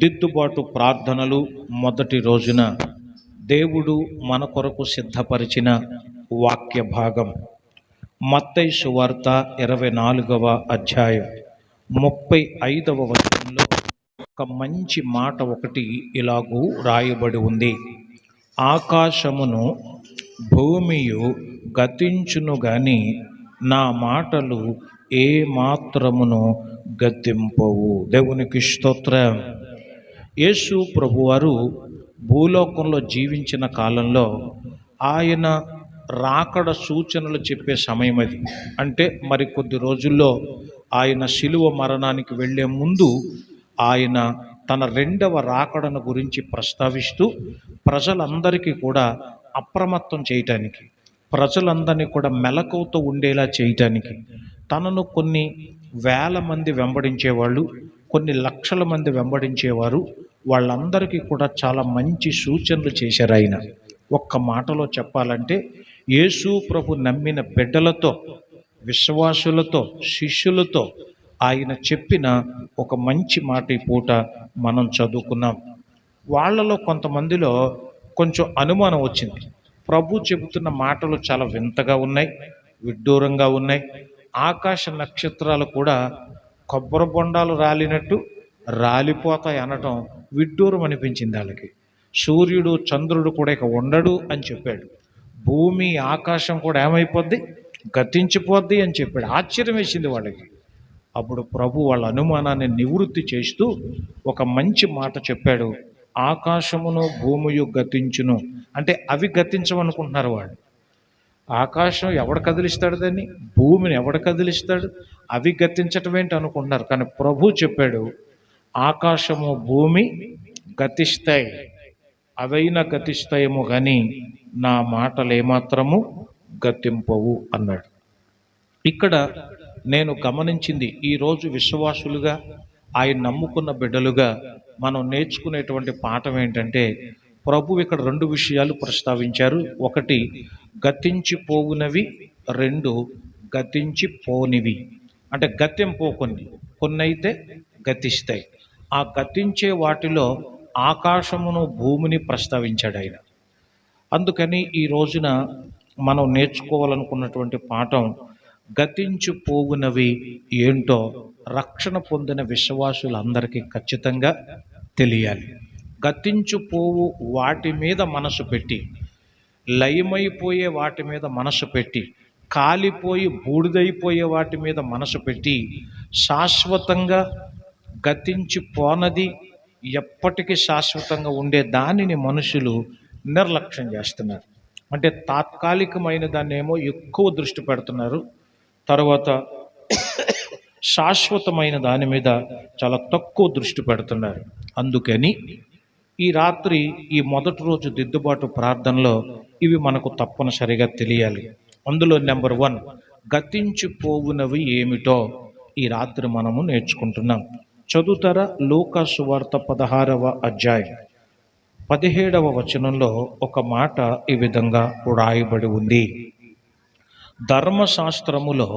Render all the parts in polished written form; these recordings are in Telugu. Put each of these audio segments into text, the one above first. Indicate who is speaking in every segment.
Speaker 1: దిద్దుబాటు ప్రార్థనలు మొదటి రోజున దేవుడు మన కొరకు సిద్ధపరిచిన వాక్య భాగం మత్తయి సువార్త 24వ అధ్యాయం 35వ వచనంలో ఒక మంచి మాట ఒకటి ఇలాగూ రాయబడి ఉంది. ఆకాశమును భూమియు గతించును గాని నా మాటలు ఏ మాత్రమును గతింపవు. దేవునికి స్తోత్రం. యేసు ప్రభువారు భూలోకంలో జీవించిన కాలంలో ఆయన రాకడ సూచనలు చెప్పే సమయం అది. అంటే మరి కొద్ది రోజుల్లో ఆయన శిలువ మరణానికి వెళ్ళే ముందు ఆయన తన రెండవ రాకడను గురించి ప్రస్తావిస్తూ ప్రజలందరికీ కూడా అప్రమత్తం చేయటానికి, ప్రజలందరినీ కూడా మెలకువతో ఉండేలా చేయటానికి తనను కొన్ని వేల మంది వెంబడించేవాళ్ళు, కొన్ని లక్షల మంది వెంబడించేవారు, వాళ్ళందరికీ కూడా చాలా మంచి సూచనలు చేశారు ఆయన. ఒక్క మాటలో చెప్పాలంటే యేసు ప్రభు నమ్మిన బిడ్డలతో, విశ్వాసులతో, శిష్యులతో ఆయన చెప్పిన ఒక మంచి మాట ఈ పూట మనం చదువుకున్నాం. వాళ్ళలో కొంతమందిలో కొంచెం అనుమానం వచ్చింది. ప్రభు చెబుతున్న మాటలు చాలా వింతగా ఉన్నాయి, విడ్డూరంగా ఉన్నాయి. ఆకాశ నక్షత్రాలు కూడా కొబ్బరి బొండాలు రాలినట్టు రాలిపోతాయి అనటం విడ్డూరం అనిపించింది వాళ్ళకి. సూర్యుడు చంద్రుడు కూడా ఇక ఉండడు అని చెప్పాడు. భూమి ఆకాశం కూడా ఏమైపోద్ది, గతించిపోద్ది అని చెప్పాడు. ఆశ్చర్యం వేసింది వాళ్ళకి. అప్పుడు ప్రభు వాళ్ళ అనుమానాన్ని నివృత్తి చేస్తూ ఒక మంచి మాట చెప్పాడు. ఆకాశమును భూమియు గతించును అంటే అవి గతించమనుకుంటున్నారు వాళ్ళు. ఆకాశం ఎవడు కదిలిస్తాడు, దాన్ని భూమిని ఎవడు కదిలిస్తాడు, అవి గతించటం ఏంటి అనుకుంటున్నారు. కానీ ప్రభు చెప్పాడు, ఆకాశము భూమి గతిస్తాయి, అవైనా గతిస్తాయేమో కానీ నా మాటలు ఏమాత్రము గతింపవు అన్నాడు. ఇక్కడ నేను గమనించింది, ఈరోజు విశ్వాసులుగా ఆయన నమ్ముకున్న బిడ్డలుగా మనం నేర్చుకునేటువంటి పాఠం ఏంటంటే, ప్రభు ఇక్కడ రెండు విషయాలు ప్రస్తావించారు. ఒకటి గతించిపోవునవి, రెండు గతించిపోనివి. అంటే గతింపో కొన్ని అయితే గతిస్తాయి. ఆ గతించే వాటిలో ఆకాశమును భూమిని ప్రస్తావించాడు ఆయన. అందుకని ఈ రోజున మనం నేర్చుకోవాలనుకున్నటువంటి పాఠం, గతించిపోవునవి ఏంటో రక్షణ పొందిన విశ్వాసులందరికీ ఖచ్చితంగా తెలియాలి. గతించిపోవు వాటి మీద మనసు పెట్టి, లయమైపోయే వాటి మీద మనసు పెట్టి, కాలిపోయి బూడిదైపోయే వాటి మీద మనసు పెట్టి, శాశ్వతంగా గతించిపోనది, ఎప్పటికీ శాశ్వతంగా ఉండే దానిని మనుషులు నిర్లక్ష్యం చేస్తున్నారు. అంటే తాత్కాలికమైన దాన్ని ఏమో ఎక్కువ దృష్టి పెడుతున్నారు, తర్వాత శాశ్వతమైన దాని మీద చాలా తక్కువ దృష్టి పెడుతున్నారు. అందుకని ఈ రాత్రి ఈ మొదటి రోజు దిద్దుబాటు ప్రార్థనలో ఇవి మనకు తప్పనిసరిగా తెలియాలి. అందులో నెంబర్ 1, గతించిపోవునవి ఏమిటో ఈ రాత్రి మనము నేర్చుకుంటున్నాం. చదువుతారా? లూకా సువార్త 16వ అధ్యాయం 17వ వచనంలో ఒక మాట ఈ విధంగా రాయబడి ఉంది. ధర్మశాస్త్రములో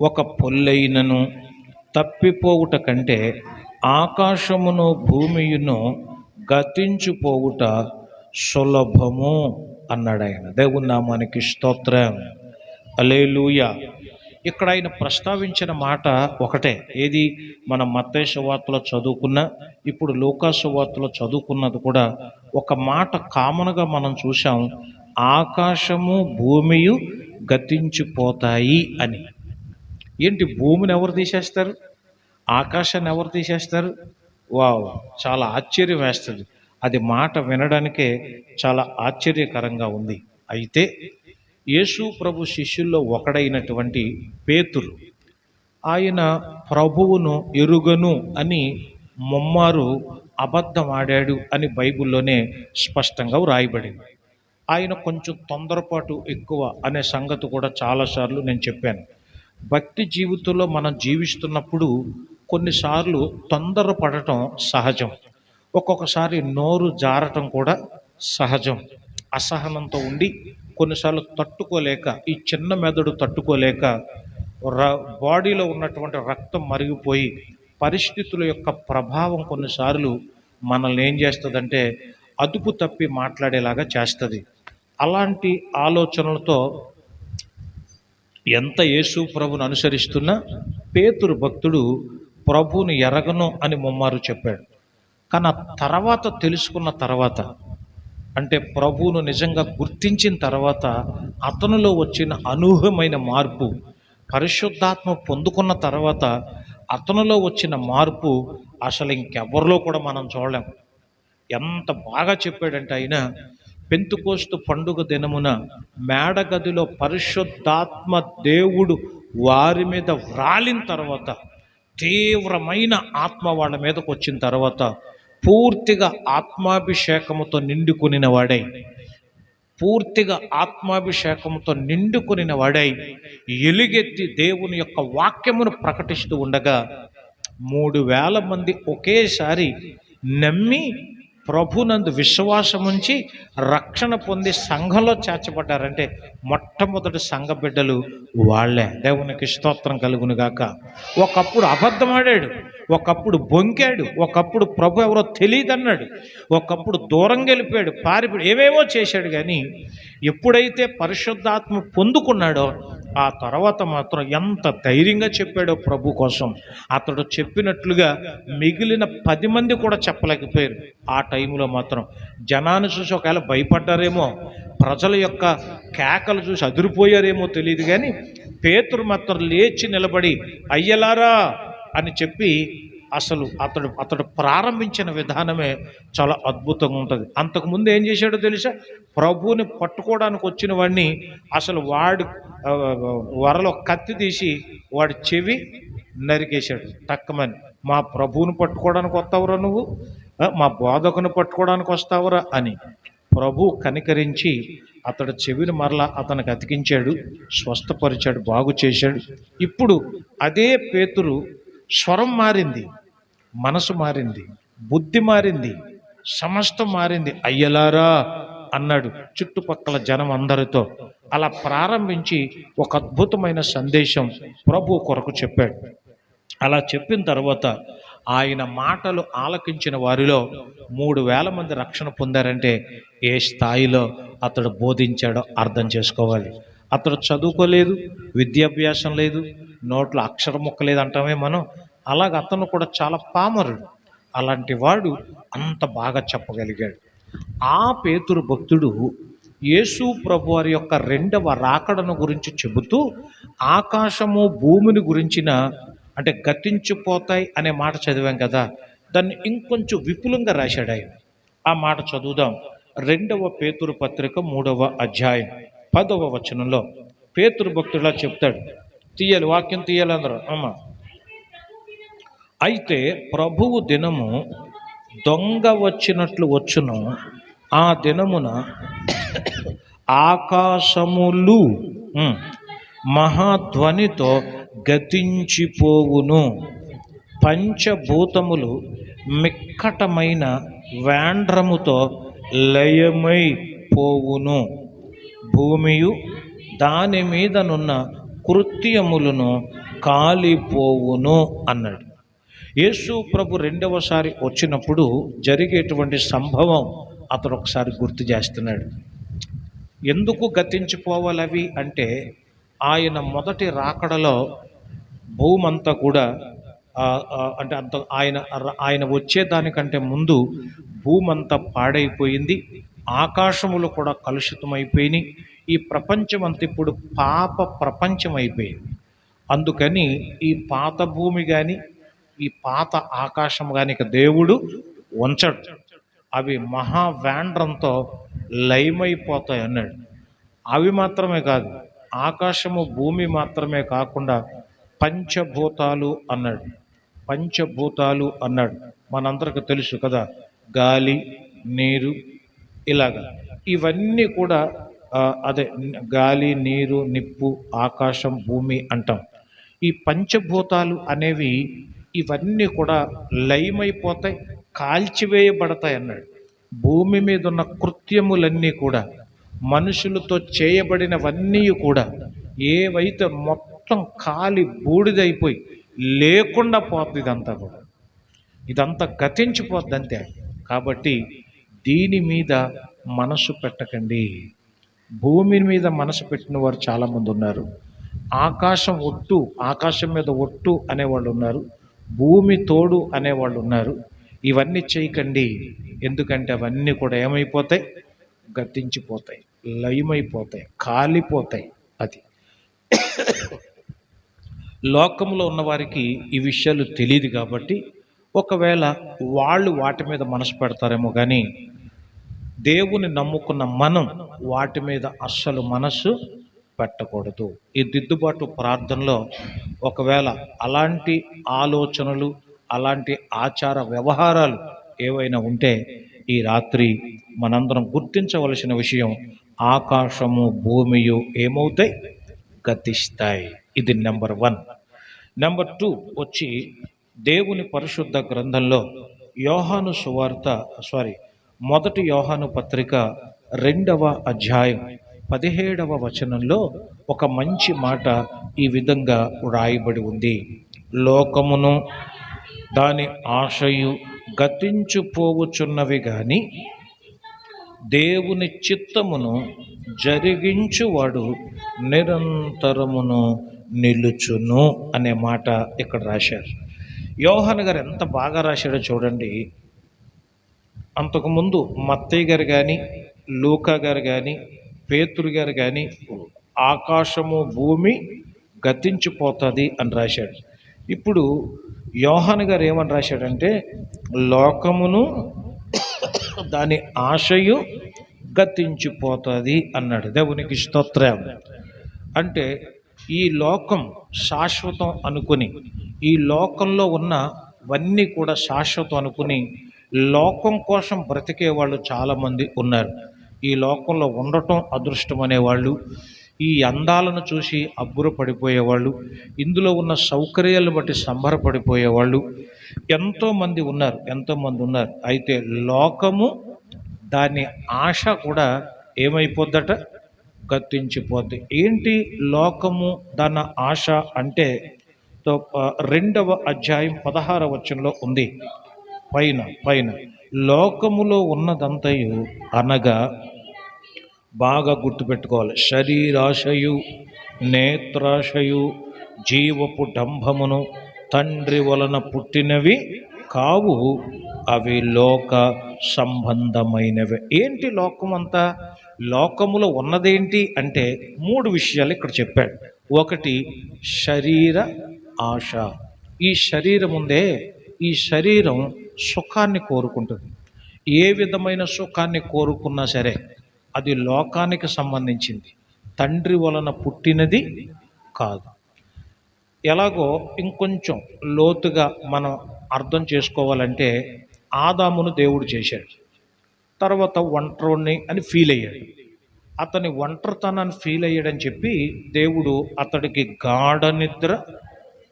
Speaker 1: ఒక పొల్లైనను తప్పిపోవుట కంటే ఆకాశమును భూమియును గతించిపోవుట సులభము అన్నాడు ఆయన. దేవుని నామానికి స్తోత్రం. హల్లెలూయా. ఇక్కడ ఆయన ప్రస్తావించిన మాట ఒకటే. ఏది? మనం మత్తయి సువార్తలో చదువుకున్న, ఇప్పుడు లూకా సువార్తలో చదువుకున్నది కూడా ఒక మాట కామన్గా మనం చూసాం, ఆకాశము భూమియు గతించిపోతాయి అని. ఏంటి, భూమిని ఎవరు తీసేస్తారు, ఆకాశాన్ని ఎవరు తీసేస్తారు? వావ్, చాలా ఆశ్చర్యం వేస్తుంది. అది మాట వినడానికే చాలా ఆశ్చర్యకరంగా ఉంది. అయితే యేసు ప్రభు శిష్యుల్లో ఒకడైనటువంటి పేతురు, ఆయన ప్రభువును ఎరుగను అని ముమ్మారు అబద్ధం ఆడాడు అని బైబిల్లోనే స్పష్టంగా వ్రాయబడింది. ఆయన కొంచెం తొందరపాటు ఎక్కువ అనే సంగతి కూడా చాలాసార్లు నేను చెప్పాను. భక్తి జీవితంలో మనం జీవిస్తున్నప్పుడు కొన్నిసార్లు తొందరపడటం సహజం, ఒక్కొక్కసారి నోరు జారటం కూడా సహజం. అసహనంతో ఉండి కొన్నిసార్లు తట్టుకోలేక, ఈ చిన్న మెదడు తట్టుకోలేక బాడీలో ఉన్నటువంటి రక్తం మరిగిపోయి పరిస్థితుల యొక్క ప్రభావం కొన్నిసార్లు మనల్ని ఏం చేస్తుందంటే అదుపు తప్పి మాట్లాడేలాగా చేస్తుంది. అలాంటి ఆలోచనలతో ఎంత యేసు ప్రభుని అనుసరిస్తున్నా పేతురు భక్తుడు ప్రభువుని ఎరగను అని ముమ్మారు చెప్పాడు. కానీ ఆ తర్వాత తెలుసుకున్న తర్వాత, అంటే ప్రభువును నిజంగా గుర్తించిన తర్వాత అతనిలో వచ్చిన అనూహ్యమైన మార్పు, పరిశుద్ధాత్మ పొందుకున్న తర్వాత అతనిలో వచ్చిన మార్పు అసలు ఇంకెవరిలో కూడా మనం చూడలేం. ఎంత బాగా చెప్పాడంటే ఆయన, పెంతుకోస్తు పండుగ దినమున మేడగదిలో పరిశుద్ధాత్మ దేవుడు వారి మీద వ్రాలిన తర్వాత, తీవ్రమైన ఆత్మ వాళ్ళ మీదకు వచ్చిన తర్వాత పూర్తిగా ఆత్మాభిషేకముతో నిండుకొనిన వాడై ఎలుగెత్తి దేవుని యొక్క వాక్యమును ప్రకటిస్తూ ఉండగా 3,000 మంది ఒకేసారి నమ్మి ప్రభునందు విశ్వాసముంచి రక్షణ పొంది సంఘంలో చేర్చబడ్డారంటే మొట్టమొదటి సంఘ బిడ్డలు వాళ్ళే. దేవునికి స్తోత్రం కలుగును గాక. ఒకప్పుడు అబద్ధమాడాడు, ఒకప్పుడు బొంకాడు, ఒకప్పుడు ప్రభు ఎవరో తెలియదన్నాడు, ఒకప్పుడు దూరం వెళ్ళిపోయాడు, పారిపోయాడు, ఏవేవో చేశాడు. కానీ ఎప్పుడైతే పరిశుద్ధాత్మ పొందుకున్నాడో ఆ తర్వాత మాత్రం ఎంత ధైర్యంగా చెప్పాడో ప్రభు కోసం. అతడు చెప్పినట్లుగా మిగిలిన 10 మంది కూడా చెప్పలేకపోయారు. ఆ టైంలో మాత్రం జనాన్ని చూసి ఒకవేళ భయపడ్డారేమో, ప్రజల యొక్క కేకలు చూసి అదిరిపోయారేమో తెలియదు, కానీ పేతురు మాత్రం లేచి నిలబడి అయ్యలారా అని చెప్పి అసలు అతడు ప్రారంభించిన విధానమే చాలా అద్భుతంగా ఉంటుంది. అంతకుముందు ఏం చేశాడో తెలుసా? ప్రభువుని పట్టుకోవడానికి వచ్చిన వాడిని అసలు వాడు వరలో కత్తి తీసి వాడి చెవి నరికేశాడు టక్కమని. మా ప్రభువుని పట్టుకోవడానికి వస్తావురా నువ్వు, మా బోధకుని పట్టుకోవడానికి వస్తావురా అని ప్రభు కనికరించి అతడు చెవిని మరలా అతనికి అతికించాడు, స్వస్థపరిచాడు, బాగు చేశాడు. ఇప్పుడు అదే పేతురు స్వరం మారింది, మనసు మారింది, బుద్ధి మారింది, సమస్తం మారింది. అయ్యలారా అన్నాడు చుట్టుపక్కల జనం అందరితో. అలా ప్రారంభించి ఒక అద్భుతమైన సందేశం ప్రభు కొరకు చెప్పాడు. అలా చెప్పిన తర్వాత ఆయన మాటలు ఆలకించిన వారిలో 3,000 మంది రక్షణ పొందారంటే ఏ స్థాయిలో అతడు బోధించాడో అర్థం చేసుకోవాలి. అతడు చదువుకోలేదు, విద్యాభ్యాసం లేదు, నోట్లో అక్షరం ముక్క లేదు అంటామే మనం. అలాగ అతను కూడా చాలా పామరుడు. అలాంటి వాడు అంత బాగా చెప్పగలిగాడు. ఆ పేతురు భక్తుడు యేసు ప్రభు వారి యొక్క 2వ రాకడను గురించి చెబుతూ ఆకాశము భూమిని గురించిన, అంటే గతించిపోతాయి అనే మాట చదివాం కదా, దాన్ని ఇంకొంచెం విపులంగా రాశాడు ఆయన. ఆ మాట చదువుదాం. 2వ పేతురు పత్రిక 3వ అధ్యాయం 10వ వచనంలో పేతురు భక్తుడిలా చెప్తాడు. తీయాలి, వాక్యం తీయాలి అందరూ అమ్మ. అయితే ప్రభువు దినము దొంగ వచ్చినట్లు వచ్చును, ఆ దినమున ఆకాశములు మహాధ్వనితో గతించిపోవును, పంచభూతములు మిక్కటమైన వేండ్రముతో లయమైపోవును, భూమియు దాని మీదనున్న కృత్యములను కాలిపోవును అన్నాడు. యేసు ప్రభు 2వసారి వచ్చినప్పుడు జరిగేటువంటి సంభవం అతడు ఒకసారి గుర్తు చేస్తున్నాడు. ఎందుకు గతించిపోవాలి అవి అంటే, ఆయన మొదటి రాకడలో భూమంతా కూడా అంటే అంత ఆయన వచ్చేదానికంటే ముందు భూమంతా పాడైపోయింది, ఆకాశములు కూడా కలుషితమైపోయినాయి, ఈ ప్రపంచం అంతా ఇప్పుడు పాప ప్రపంచం అయిపోయింది. అందుకని ఈ పాత భూమి కానీ ఈ పాత ఆకాశం కానీ ఇక దేవుడు ఉంచడు, అవి మహావేండ్రంతో లయమైపోతాయి అన్నాడు. అవి మాత్రమే కాదు, ఆకాశము భూమి మాత్రమే కాకుండా పంచభూతాలు అన్నాడు. పంచభూతాలు అన్నాడు మనందరికి తెలుసు కదా, గాలి, నీరు, ఇలాగా ఇవన్నీ కూడా అదే గాలి, నీరు, నిప్పు, ఆకాశం, భూమి అంటాం. ఈ పంచభూతాలు అనేవి ఇవన్నీ కూడా లయమైపోతాయి, కాల్చివేయబడతాయి అన్నాడు. భూమి మీద ఉన్న కృత్యములన్నీ కూడా, మనుషులతో చేయబడినవన్నీ కూడా ఏవైతే మొత్తం కాలి బూడిదైపోయి లేకుండా పోతుంది ఇదంతా కూడా. ఇదంతా గతించిపోద్ది అంతే. కాబట్టి దీని మీద మనసు పెట్టకండి. భూమి మీద మనసు పెట్టిన వారు చాలామంది ఉన్నారు. ఆకాశం మీద ఒట్టు అనేవాళ్ళు ఉన్నారు. భూమి తోడు అనేవాళ్ళు ఉన్నారు. ఇవన్నీ చేయకండి. ఎందుకంటే అవన్నీ కూడా ఏమైపోతాయి? గతించిపోతాయి, లయమైపోతాయి, కాలిపోతాయి. అది లోకంలో ఉన్నవారికి ఈ విషయాలు తెలియదు కాబట్టి ఒకవేళ వాళ్ళు వాటి మీద మనసు పెడతారేమో కానీ దేవుని నమ్ముకున్న మనం వాటి మీద అస్సలు మనసు పెట్టకూడదు. ఈ దిద్దుబాటు ప్రార్థనలో ఒకవేళ అలాంటి ఆలోచనలు, అలాంటి ఆచార వ్యవహారాలు ఏవైనా ఉంటే ఈ రాత్రి మనందరం గుర్తించవలసిన విషయం, ఆకాశము భూమియు ఏమవుతాయి? గతిస్తాయి. ఇది నెంబర్ 1. నెంబర్ 2 వచ్చి దేవుని పరిశుద్ధ గ్రంథంలో మొదటి యోహాను పత్రిక 2వ అధ్యాయం 17వ వచనంలో ఒక మంచి మాట ఈ విధంగా వ్రాయబడి ఉంది. లోకమును దాని ఆశయు గతించుపోవుచున్నవి గాని దేవుని చిత్తమును జరిగించువాడు నిరంతరమును నిలుచును అనే మాట ఇక్కడ రాశారు. యోహాను గారు ఎంత బాగా రాశాడో చూడండి. అంతకుముందు మత్తయ్య గారు కానీ, లూకా గారు కానీ, పేతురు గారు కానీ ఆకాశము భూమి గతించిపోతుంది అని రాశాడు. ఇప్పుడు యోహాను గారు ఏమని రాశాడంటే లోకమును దాని ఆశయు గతించిపోతుంది అన్నాడు. దేవునికి స్తోత్రం. అంటే ఈ లోకం శాశ్వతం అనుకుని, ఈ లోకంలో ఉన్నవన్నీ కూడా శాశ్వతం అనుకుని లోకం కోసం బ్రతికే వాళ్ళు చాలామంది ఉన్నారు. ఈ లోకంలో ఉండటం అదృష్టం అనేవాళ్ళు, ఈ అందాలను చూసి అబ్బురపడిపోయేవాళ్ళు, ఇందులో ఉన్న సౌకర్యాలను బట్టి సంబరపడిపోయేవాళ్ళు ఎంతోమంది ఉన్నారు. అయితే లోకము దాని ఆశ కూడా ఏమైపోద్దట? గతించిపోద్ది. ఏంటి లోకము దాని ఆశ అంటే 2వ అధ్యాయం 16వ వచనంలో ఉంది. పైన లోకములో ఉన్నదంతయు అనగా బాగా గుర్తుపెట్టుకోవాలి, శరీరాశయు, నేత్రాశయు, జీవపు డంభమును తండ్రి వలన పుట్టినవి కావు, అవి లోక సంబంధమైనవి. ఏంటి లోకమంతా? లోకములో ఉన్నదేంటి అంటే 3 విషయాలు ఇక్కడ చెప్పాడు. ఒకటి శరీర ఆశ. ఈ శరీరం ఉందే, ఈ శరీరం సుఖాన్ని కోరుకుంటుంది. ఏ విధమైన సుఖాన్ని కోరుకున్నా సరే అది లోకానికి సంబంధించింది, తండ్రి వలన పుట్టినది కాదు. ఎలాగో ఇంకొంచెం లోతుగా మనం అర్థం చేసుకోవాలంటే ఆదామును దేవుడు చేశాడు, తర్వాత ఒంటరిని అని ఫీల్ అయ్యాడు. అతని ఒంటరితనాన్ని ఫీల్ అయ్యాడని చెప్పి దేవుడు అతడికి గాఢ నిద్ర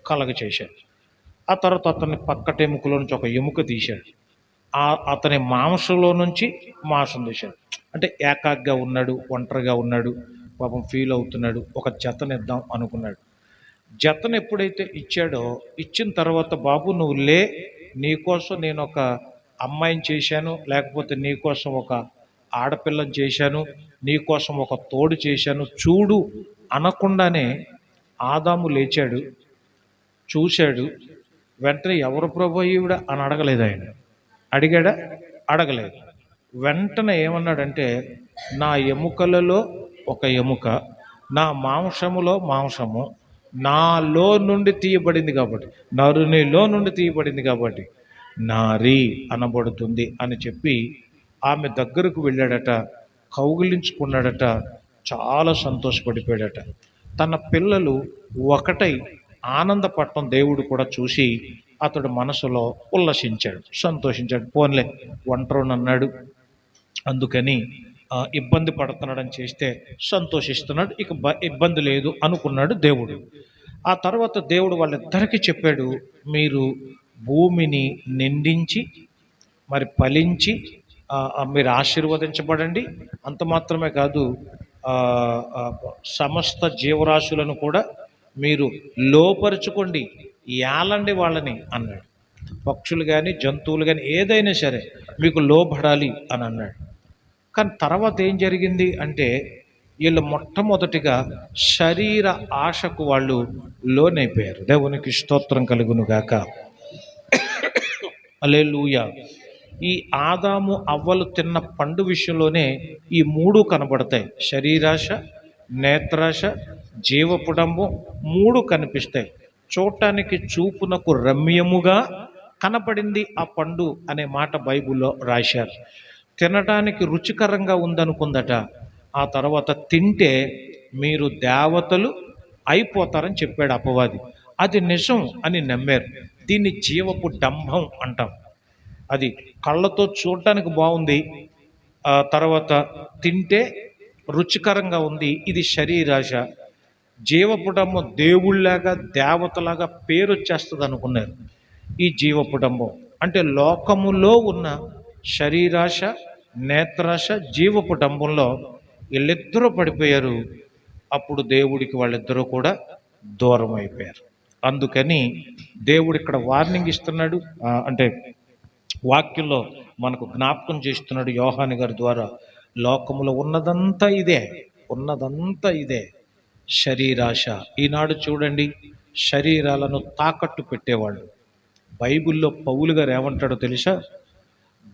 Speaker 1: కలగచేశాడు. ఆ తర్వాత అతని పక్కటెముకలో నుంచి ఒక ఎముక తీశాడు. అతని మాంసంలో నుంచి మాంసం తీశాడు. అంటే ఏకాగ్గా ఉన్నాడు, ఒంటరిగా ఉన్నాడు, పాపం ఫీల్ అవుతున్నాడు. ఒక జతనిద్దాం అనుకున్నాడు. జతను ఎప్పుడైతే ఇచ్చాడో, ఇచ్చిన తర్వాత బాబు నువ్వు లే, నీకోసం నేను ఒక అమ్మాయిని చేశాను, లేకపోతే నీకోసం ఒక ఆడపిల్లని చేశాను, నీకోసం ఒక తోడు చేశాను చూడు అనకుండానే ఆదాము లేచాడు, చూశాడు. వెంటనే ఎవరు ప్రభు ఈవిడ అని అడగలేదు. ఆయన అడిగాడా? అడగలేదు. వెంటనే ఏమన్నాడంటే నా ఎముకలలో ఒక ఎముక, నా మాంసములో మాంసము నాలో నుండి తీయబడింది కాబట్టి, నరునిలో నుండి తీయబడింది కాబట్టి నారీ అనబడుతుంది అని చెప్పి ఆమె దగ్గరకు వెళ్ళాడట, కౌగిలించుకున్నాడట, చాలా సంతోషపడిపోయాడట. తన పిల్లలు ఒకటై ఆనందపడటం దేవుడు కూడా చూసి అతడు మనసులో ఉల్లసించాడు, సంతోషించాడు. పోన్లే ఒంటరిని అన్నాడు, అందుకని ఇబ్బంది పడుతున్నాడని చేస్తే సంతోషిస్తున్నాడు, ఇక ఇబ్బంది లేదు అనుకున్నాడు దేవుడు. ఆ తర్వాత దేవుడు వాళ్ళిద్దరికీ చెప్పాడు, మీరు భూమిని నిండించి మరి ఫలించి మీరు ఆశీర్వదించబడండి. అంత మాత్రమే కాదు, సమస్త జీవరాశులను కూడా మీరు లోపరుచుకోండి, ఏలండి వాళ్ళని అన్నాడు. పక్షులు కానీ జంతువులు కానీ ఏదైనా సరే మీకు లోబడాలి అని అన్నాడు. కానీ తర్వాత ఏం జరిగింది అంటే వీళ్ళు మొట్టమొదటిగా శరీర ఆశకు వాళ్ళు లోనైపోయారు. దేవునికి స్తోత్రం కలుగును గాక. హల్లెలూయా. ఈ ఆదాము అవ్వలు తిన్న పండు విషయంలోనే ఈ మూడు కనబడతాయి. శరీరాశ, నేత్రాశ, జీవపుడంబం మూడు కనిపిస్తాయి. చూడటానికి చూపునకు రమ్యముగా కనపడింది ఆ పండు అనే మాట బైబిల్లో రాశారు. తినడానికి రుచికరంగా ఉందనుకుందట. ఆ తర్వాత తింటే మీరు దేవతలు అయిపోతారని చెప్పాడు అపవాది. అది నిజం అని నమ్మారు. దీన్ని జీవపు డంభం అంటాం. అది కళ్ళతో చూడటానికి బాగుంది, ఆ తర్వాత తింటే రుచికరంగా ఉంది. ఇది శరీరాశ. జీవపుడంబం దేవుళ్ళలాగా దేవతలాగా పేరు వచ్చేస్తుంది అనుకున్నారు. ఈ జీవపుడంబం అంటే లోకములో ఉన్న శరీరాశ, నేత్రాశ, జీవపుడంబంలో వీళ్ళిద్దరూ పడిపోయారు. అప్పుడు దేవుడికి వాళ్ళిద్దరూ కూడా దూరం అయిపోయారు. అందుకని దేవుడు ఇక్కడ వార్నింగ్ ఇస్తున్నాడు. అంటే వాక్యంలో మనకు జ్ఞాపకం చేస్తున్నాడు యోహాను గారి ద్వారా. లోకములో ఉన్నదంతా ఇదే శరీరాశ. ఈనాడు చూడండి, శరీరాలను తాకట్టు పెట్టేవాళ్ళు. బైబిల్లో పౌలు గారు ఏమంటాడో తెలుసా?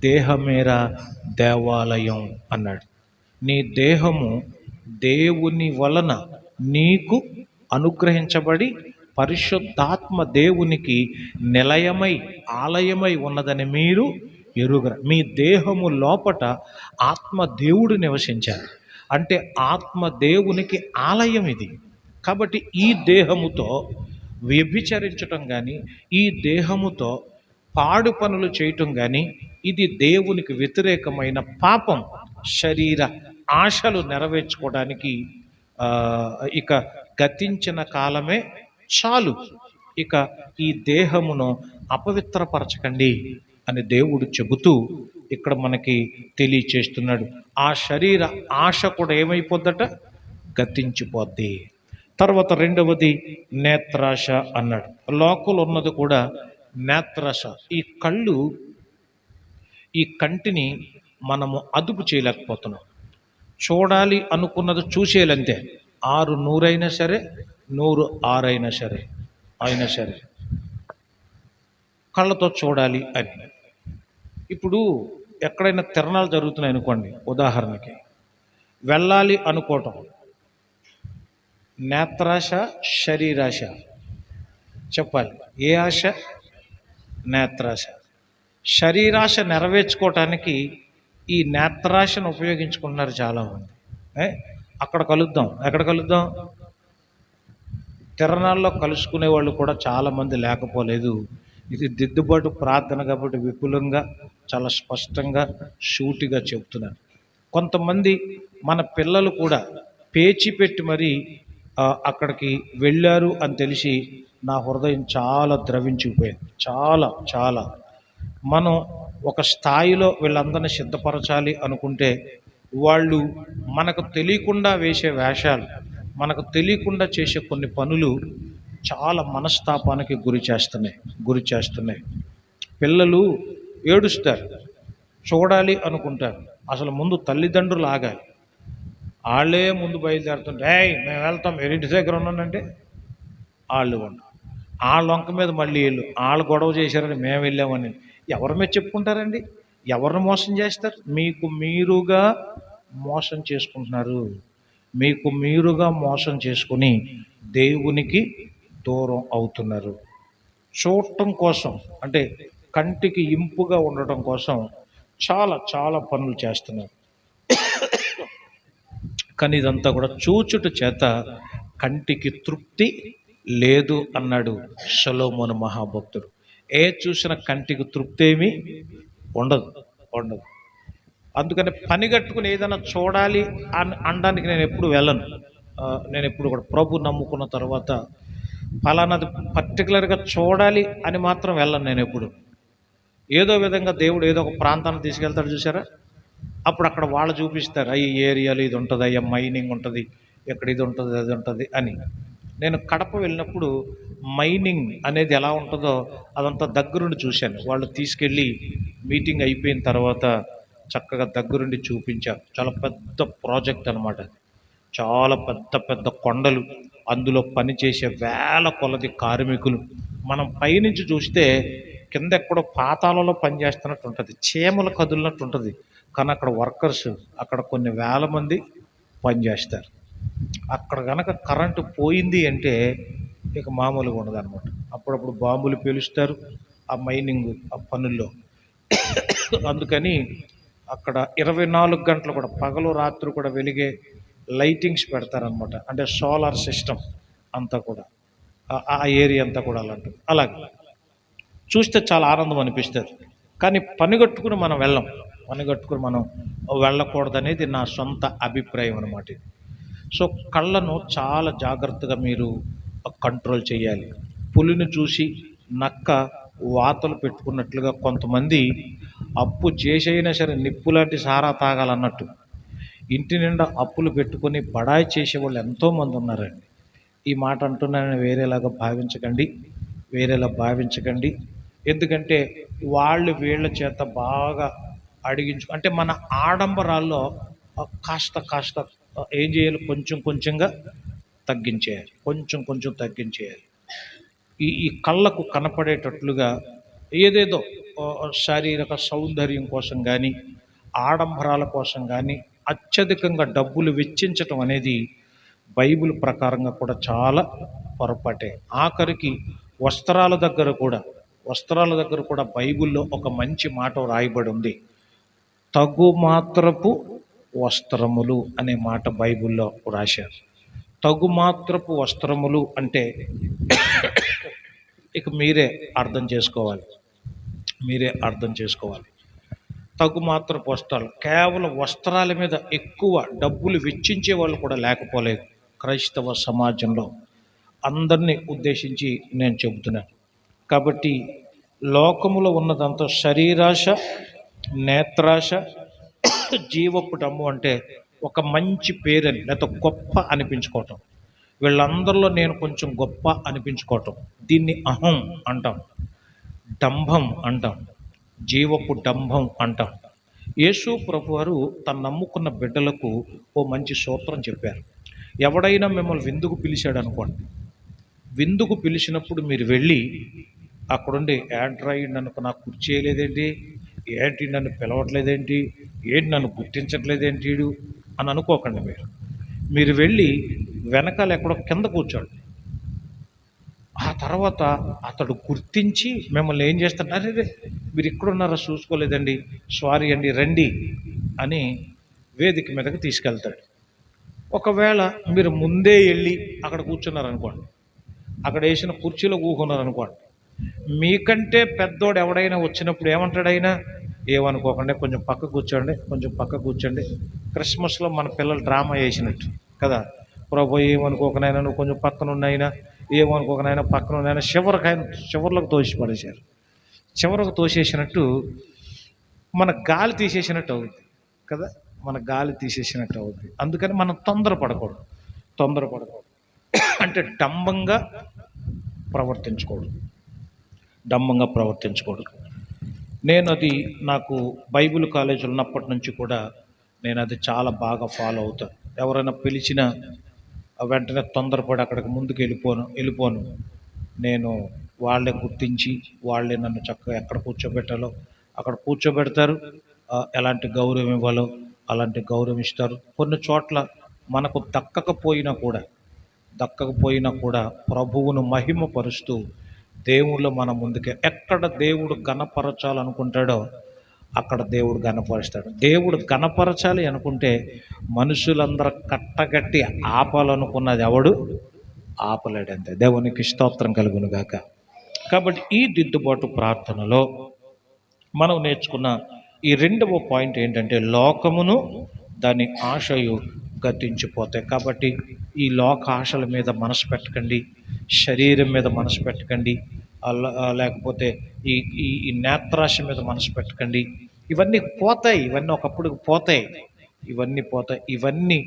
Speaker 1: దేహమేరా దేవాలయం అన్నాడు. నీ దేహము దేవుని వలన నీకు అనుగ్రహించబడి పరిశుద్ధాత్మ దేవునికి నిలయమై ఆలయమై ఉన్నదని మీరు ఎరుగరు. మీ దేహము లోపట ఆత్మ దేవుడు నివసించారు. అంటే ఆత్మ దేవునికి ఆలయం ఇది. కాబట్టి ఈ దేహముతో వ్యభిచరించటం కానీ, ఈ దేహముతో పాడు పనులు చేయటం కానీ ఇది దేవునికి వ్యతిరేకమైన పాపం. శరీర ఆశలు నెరవేర్చుకోవడానికి ఇక గతించిన కాలమే చాలు. ఇక ఈ దేహమును అపవిత్రపరచకండి అని దేవుడు చెబుతూ ఇక్కడ మనకి తెలియచేస్తున్నాడు. ఆ శరీర ఆశ కూడా ఏమైపోద్దట? గతించిపోద్ది. తర్వాత రెండవది నేత్రాశ అన్నాడు. లోకంలో ఉన్నది కూడా నేత్రాశ. ఈ కంటిని మనము అదుపు చేయలేకపోతున్నాం. చూడాలి అనుకున్నది చూసేయాలంతే. 600 అయినా సరే, 106 అయినా సరే కళ్ళతో చూడాలి అని. ఇప్పుడు ఎక్కడైనా తిరణాలు జరుగుతున్నాయి అనుకోండి, ఉదాహరణకి వెళ్ళాలి అనుకోవటం నేత్రాశ, శరీరాశ. చెప్పాలి, ఏ ఆశ? నేత్రాశ. శరీరాశ నెరవేర్చుకోవటానికి ఈ నేత్రాశను ఉపయోగించుకుంటున్నారు చాలామంది. అక్కడ కలుద్దాం, ఎక్కడ కలుద్దాం? తిరణాల్లో కలుసుకునే వాళ్ళు కూడా చాలామంది లేకపోలేదు. ఇది దిద్దుబాటు ప్రార్థన కాబట్టి విపులంగా, చాలా స్పష్టంగా, సూటిగా చెప్తున్నాను. కొంతమంది మన పిల్లలు కూడా పేచి పెట్టి మరీ అక్కడికి వెళ్ళారు అని తెలిసి నా హృదయం చాలా ద్రవించిపోయింది. చాలా మనం ఒక స్థాయిలో వీళ్ళందరినీ సిద్ధపరచాలి అనుకుంటే వాళ్ళు మనకు తెలియకుండా వేసే వేషాలు, మనకు తెలియకుండా చేసే కొన్ని పనులు చాలా మనస్తాపానికి గురి చేస్తున్నాయి. పిల్లలు ఏడుస్తారు, చూడాలి అనుకుంటారు. అసలు ముందు తల్లిదండ్రులు ఆగాలి. వాళ్ళే ముందు బయలుదేరుతుంటే మేము వెళ్తాం, ఇంటి దగ్గర ఉన్నానంటే వాళ్ళు ఉండరు. వాళ్ళ వంక మీద మళ్ళీ వాళ్ళు గొడవ చేశారని మేము వెళ్ళామని ఎవరి మీద చెప్పుకుంటారండి? ఎవరిని మోసం చేస్తారు? మీకు మీరుగా మోసం చేసుకుంటున్నారు. మీకు మీరుగా మోసం చేసుకుని దేవునికి దూరం అవుతున్నారు. చూడటం కోసం, అంటే కంటికి ఇంపుగా ఉండటం కోసం చాలా పనులు చేస్తున్నారు. కానీ ఇదంతా కూడా చూచుట చేత కంటికి తృప్తి లేదు అన్నాడు సొలొమోను మహాభక్తుడు. చూసిన కంటికి తృప్తి ఏమీ ఉండదు. అందుకని పని కట్టుకుని ఏదైనా చూడాలి అనడానికి నేను ఎప్పుడు వెళ్ళను. నేను ఎప్పుడు కూడా ప్రభు నమ్ముకున్న తర్వాత ఫలానాది పర్టికులర్గా చూడాలి అని మాత్రం వెళ్ళను. నేను ఎప్పుడు ఏదో విధంగా దేవుడు ఏదో ఒక ప్రాంతాన్ని తీసుకెళ్తాడు చూసారా, అప్పుడు అక్కడ వాళ్ళు చూపిస్తారు, ఈ ఏరియాలో ఇది ఉంటుంది, అయ్యా మైనింగ్ ఉంటుంది, ఎక్కడ ఇది ఉంటుంది, అది ఉంటుంది అని. నేను కడప వెళ్ళినప్పుడు మైనింగ్ అనేది ఎలా ఉంటుందో అదంతా దగ్గరుండి చూశాను. వాళ్ళు తీసుకెళ్ళి మీటింగ్ అయిపోయిన తర్వాత చక్కగా దగ్గరుండి చూపించారు. చాలా పెద్ద ప్రాజెక్ట్ అనమాట. చాలా పెద్ద పెద్ద కొండలు, అందులో పనిచేసే వేల కొలది కార్మికులు. మనం పైనుంచి చూస్తే కింద ఎక్కడో పాతాళంలో పనిచేస్తున్నట్టు ఉంటుంది, చీమలు కదులినట్టు ఉంటుంది. కానీ అక్కడ వర్కర్స్, అక్కడ కొన్ని వేల మంది పనిచేస్తారు. అక్కడ కనుక కరెంటు పోయింది అంటే ఇక మామూలుగా ఉండదు అనమాట. అప్పుడప్పుడు బాంబులు పేలుస్తారు ఆ మైనింగ్ ఆ పనుల్లో. అందుకని అక్కడ 24 గంటలు కూడా, పగలు రాత్రి కూడా వెలిగే లైటింగ్స్ పెడతారనమాట. అంటే సోలార్ సిస్టమ్ అంతా కూడా ఆ ఏరియా అంతా కూడా అలాంటిది. అలాగే చూస్తే చాలా ఆనందం అనిపిస్తుంది. కానీ పనిగట్టుకుని మనం వెళ్ళం, పనిగట్టుకుని మనం వెళ్ళకూడదనేది నా సొంత అభిప్రాయం అనమాట. సో కళ్ళను చాలా జాగ్రత్తగా మీరు కంట్రోల్ చేయాలి. పులిని చూసి నక్క వాతలు పెట్టుకున్నట్లుగా కొంతమంది అప్పు చేసైనా సరే నిప్పు లాంటి సారా తాగాలన్నట్టు ఇంటి నిండా అప్పులు పెట్టుకొని బడాయి చేసేవాళ్ళు ఎంతోమంది ఉన్నారండి. ఈ మాట అంటున్నానని వేరేలాగా భావించకండి, వేరేలా భావించకండి. ఎందుకంటే వాళ్ళు వీళ్ళ చేత బాగా అంటే మన ఆడంబరాల్లో కాస్త కాస్త ఏం చేయాలి, కొంచెం కొంచెంగా తగ్గించేయాలి, కొంచెం కొంచెం తగ్గించేయాలి. ఈ కళ్ళకు కనపడేటట్లుగా ఏదేదో శారీరక సౌందర్యం కోసం కానీ, ఆడంబరాల కోసం కానీ అత్యధికంగా డబ్బులు వెచ్చించటం అనేది బైబిల్ ప్రకారంగా కూడా చాలా పొరపాటే. ఆఖరికి వస్త్రాల దగ్గర కూడా బైబిల్లో ఒక మంచి మాట రాయబడి ఉంది. తగు మాత్రపు వస్త్రములు అనే మాట బైబిల్లో రాశారు. తగు మాత్రపు వస్త్రములు అంటే ఇక మీరే అర్థం చేసుకోవాలి. తగు మాత్రపు వస్త్రాలు, కేవలం వస్త్రాల మీద ఎక్కువ డబ్బులు వెచ్చించే వాళ్ళు కూడా లేకపోలేదు క్రైస్తవ సమాజంలో. అందరినీ ఉద్దేశించి నేను చెబుతున్నాను. కాబట్టి లోకములో ఉన్నదంతా శరీరాశ, నేత్రాశ, జీవపు డమ్ము అంటే ఒక మంచి పేరని లేకపోతే గొప్ప అనిపించుకోవటం. వీళ్ళందరిలో నేను కొంచెం గొప్ప అనిపించుకోవటం, దీన్ని అహం అంటాం, డంభం అంటాం, జీవపు డంభం అంటాం. యేసు ప్రభువారు తను నమ్ముకున్న బిడ్డలకు ఓ మంచి సూత్రం చెప్పారు. ఎవడైనా మిమ్మల్ని విందుకు పిలిచాడు అనుకోండి, విందుకు పిలిచినప్పుడు మీరు వెళ్ళి అక్కడుండి ఏంట్రాయి నన్ను నాకు కుర్చీ చేయలేదేంటి, ఏంటి నన్ను పిలవట్లేదేంటి, ఏంటి నన్ను గుర్తించట్లేదేంటి అని అనుకోకండి. మీరు వెళ్ళి వెనకాల ఎక్కడో కింద కూర్చోండి. ఆ తర్వాత అతడు గుర్తించి మిమ్మల్ని ఏం చేస్తాడు, అరే మీరు ఇక్కడున్నారా చూసుకోలేదండి, సారీ అండి, రండి అని వేదిక మీదకి తీసుకెళ్తాడు. ఒకవేళ మీరు ముందే వెళ్ళి అక్కడ కూర్చున్నారనుకోండి, అక్కడ వేసిన కుర్చీలో కూకున్నారనుకోండి, మీకంటే పెద్దోడు ఎవడైనా వచ్చినప్పుడు ఏమంటాడు ఆయన, ఏమనుకోకండి కొంచెం పక్క కూర్చోండి. క్రిస్మస్లో మన పిల్లలు డ్రామా వేసినట్టు కదా, ప్రభు ఏమనుకోకనైనా నువ్వు కొంచెం పక్కన ఉన్నాయినా, ఏమనుకోకనైనా పక్కన ఉన్నాయినా, చివరికి తోసిపడేశారు. చివరకు తోసేసినట్టు మన గాలి తీసేసినట్టు అవుతుంది కదా, మన గాలి తీసేసినట్టు అవుతుంది. అందుకని మనం తొందరపడకూడదు. అంటే డంబంగా ప్రవర్తించకూడదు. నేను అది నాకు బైబిల్ కాలేజీలో ఉన్నప్పటి నుంచి కూడా నేను అది చాలా బాగా ఫాలో అవుతాను. ఎవరైనా పిలిచినా వెంటనే తొందరపడి అక్కడికి ముందుకు వెళ్ళిపోను. నేను వాళ్ళే గుర్తించి వాళ్ళే నన్ను చక్కగా ఎక్కడ కూర్చోబెట్టాలో అక్కడ కూర్చోబెడతారు. ఎలాంటి గౌరవం ఇవ్వాలో అలాంటి గౌరవం ఇస్తారు. కొన్ని చోట్ల మనకు దక్కకపోయినా కూడా ప్రభువును మహిమపరుస్తూ దేవుళ్ళు మన ముందుకే, ఎక్కడ దేవుడు గణపరచాలనుకుంటాడో అక్కడ దేవుడు గణపరుస్తాడు. దేవుడు గణపరచాలి అనుకుంటే మనుషులందరూ కట్టగట్టి ఆపాలనుకున్నది ఎవడు ఆపలేడంతే. దేవునికి స్తోత్రం కలుగును గాక. కాబట్టి ఈ దిద్దుబాటు ప్రార్థనలో మనం నేర్చుకున్న ఈ రెండవ పాయింట్ ఏంటంటే, లోకమును దాని ఆశయు గతించిపోతాయి. కాబట్టి ఈ లోక ఆశల మీద మనసు పెట్టకండి, శరీరం మీద మనసు పెట్టకండి, లేకపోతే ఈ నేత్రాశ మీద మనసు పెట్టకండి. ఇవన్నీ పోతాయి, ఇవన్నీ ఒకప్పుడు పోతాయి, ఇవన్నీ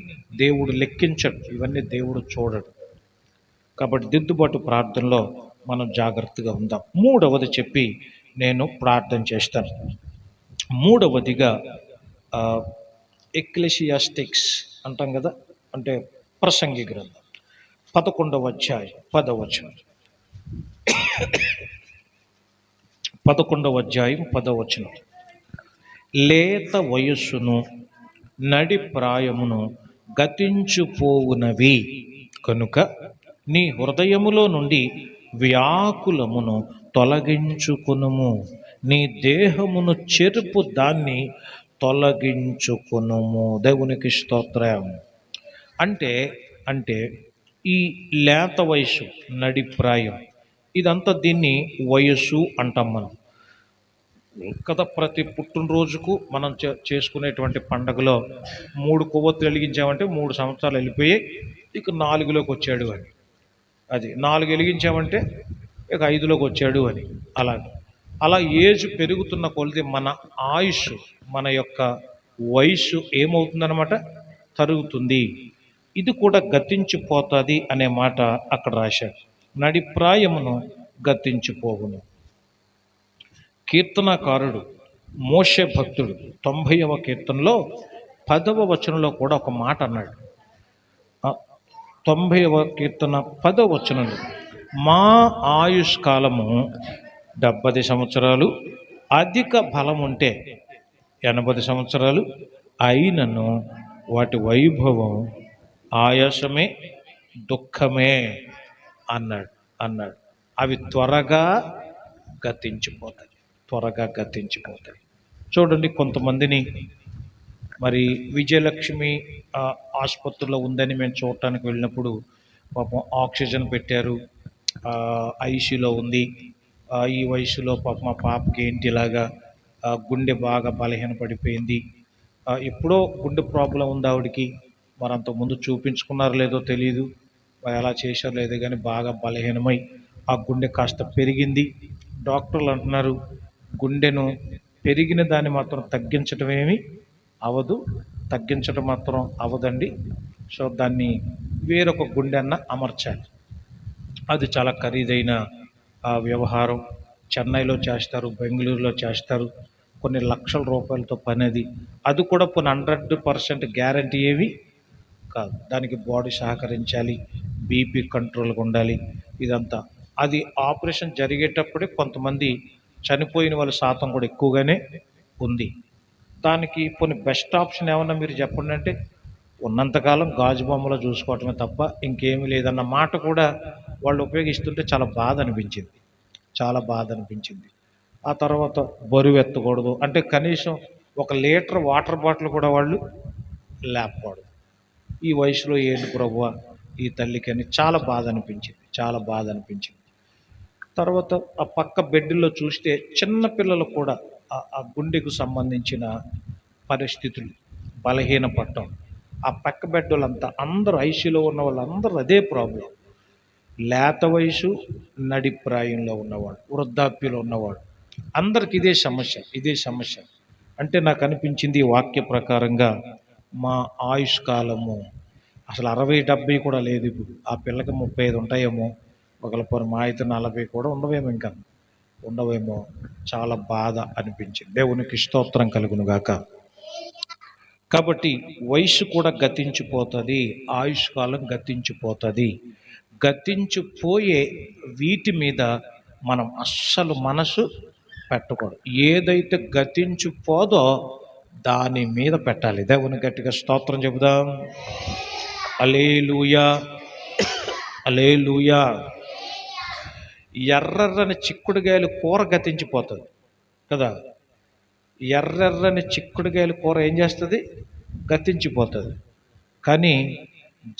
Speaker 1: దేవుడు లెక్కించడు, ఇవన్నీ దేవుడు చూడడు. కాబట్టి దిద్దుబాటు ప్రార్థనలో మనం జాగ్రత్తగా ఉందాం. మూడవది చెప్పి నేను ప్రార్థన చేస్తాను. మూడవదిగా ఎక్లెసియాస్టిక్స్ అంటాం కదా, అంటే ప్రసంగి గ్రంథం 11వ అధ్యాయం 10వ వచనం. 11వ అధ్యాయం 10వ వచనం. లేత వయస్సును నడి ప్రాయమును గతించుపోవునవి కనుక నీ హృదయములో నుండి వ్యాకులమును తొలగించుకునుము, నీ దేహమును చెరుపు దాన్ని తొలగించుకునుము. దేవునికి స్తోత్రం. అంటే అంటే ఈ లేత వయసు, నడిప్రాయం, ఇదంతా దీన్ని వయస్సు అంటాం మనం కదా. ప్రతి పుట్టినరోజుకు మనం చేసుకునేటువంటి పండగలో 3 కొవ్వొత్తులు వెలిగించామంటే 3 సంవత్సరాలు వెళ్ళిపోయి ఇక 4లోకి వచ్చాడు అని, అది 4 వెలిగించామంటే ఇక 5లోకి వచ్చాడు అని. అలా ఏజ్ పెరుగుతున్న కొలది మన ఆయుష్, మన యొక్క వయసు ఏమవుతుందన్నమాట, తరుగుతుంది. ఇది కూడా గతించిపోతుంది అనే మాట అక్కడ రాశాడు. నడిప్రాయమును గతించిపోవును. కీర్తనాకారుడు మోషే భక్తుడు 90వ కీర్తనలో 10వ వచనంలో కూడా ఒక మాట అన్నాడు. 90వ కీర్తన 10వ వచనంలో, మా ఆయుష్కాలము 70 సంవత్సరాలు, అధిక బలం ఉంటే 80 సంవత్సరాలు అయినను వాటి వైభవం ఆయాసమే, దుఃఖమే అన్నాడు. అవి త్వరగా గతించిపోతాయి. చూడండి, కొంతమందిని మరి విజయలక్ష్మి ఆసుపత్రిలో ఉందని మేము చూడటానికి వెళ్ళినప్పుడు పాపం ఆక్సిజన్ పెట్టారు, ఐసీలో ఉంది. ఈ వయసులో పాపం మా పాపకి ఏంటి ఇలాగా గుండె బాగా బలహీనపడిపోయింది, ఎప్పుడో గుండె ప్రాబ్లం ఉంది ఆవిడికి, మరి అంతకుముందు చూపించుకున్నారో లేదో తెలియదు, ఎలా చేశారో లేదో కానీ బాగా బలహీనమై ఆ గుండె కాస్త పెరిగింది. డాక్టర్లు అంటున్నారు గుండెను పెరిగిన దాన్ని మాత్రం తగ్గించడం మాత్రం అవదండి. సో దాన్ని వేరొక గుండె అన్న అమర్చాలి. అది చాలా ఖరీదైన వ్యవహారం. చెన్నైలో చేస్తారు, బెంగళూరులో చేస్తారు, కొన్ని లక్షల రూపాయలతో పని. అది కూడా కొన్ని 100% గ్యారంటీ ఏవి కాదు. దానికి బాడీ సహకరించాలి, బీపీ కంట్రోల్గా ఉండాలి, ఇదంతా. అది ఆపరేషన్ జరిగేటప్పుడే కొంతమంది చనిపోయిన వాళ్ళ శాతం కూడా ఎక్కువగానే ఉంది. దానికి కొన్ని బెస్ట్ ఆప్షన్ ఏమన్నా మీరు చెప్పండి అంటే, ఉన్నంతకాలం గాజు బొమ్మలో చూసుకోవటమే తప్ప ఇంకేమీ లేదన్న మాట కూడా వాళ్ళు ఉపయోగిస్తుంటే చాలా బాధ అనిపించింది. ఆ తర్వాత బరువు ఎత్తకూడదు అంటే కనీసం 1 లీటర్ వాటర్ బాటిల్ కూడా వాళ్ళు లేపకూడదు. ఈ వయసులో ఏంటి ప్రభువా ఈ తల్లికి అని చాలా బాధ అనిపించింది. తర్వాత ఆ పక్క బెడ్లో చూస్తే చిన్న పిల్లలు కూడా ఆ గుండెకు సంబంధించిన పరిస్థితులు, బలహీనపడటం. ఆ పక్క బెడ్లంతా అందరూ ఐసీలో ఉన్న వాళ్ళందరూ అదే ప్రాబ్లం. లేత వయసు, నడిప్రాయంలో ఉన్నవాడు, వృద్ధాప్యంలో ఉన్నవాడు, అందరికి ఇదే సమస్య. అంటే నాకు అనిపించింది వాక్య ప్రకారంగా మా ఆయుష్కాలము అసలు 60-70 కూడా లేదు. ఇప్పుడు ఆ పిల్లకి 35 ఉంటాయేమో, ఒకళ్ళ మా అయితే 40 కూడా ఉండవేమో. చాలా బాధ అనిపించింది. దేవునికి స్తోత్రం కలుగును గాక. కాబట్టి వయసు కూడా గతించిపోతుంది, ఆయుష్కాలం గతించిపోతుంది. గతించిపోయే వీటి మీద మనం అస్సలు మనసు పెట్టకూడదు. ఏదైతే గతించిపోదో దాని మీద పెట్టాలి. దేవుని గట్టిగా స్తోత్రం చెబుదాం. హల్లెలూయా, హల్లెలూయా. ఎర్రని చిక్కుడుగాయలు కూర గతించిపోతుంది కదా. ఎర్రని చిక్కుడుగాయల కూర ఏం చేస్తుంది? గతించిపోతుంది. కానీ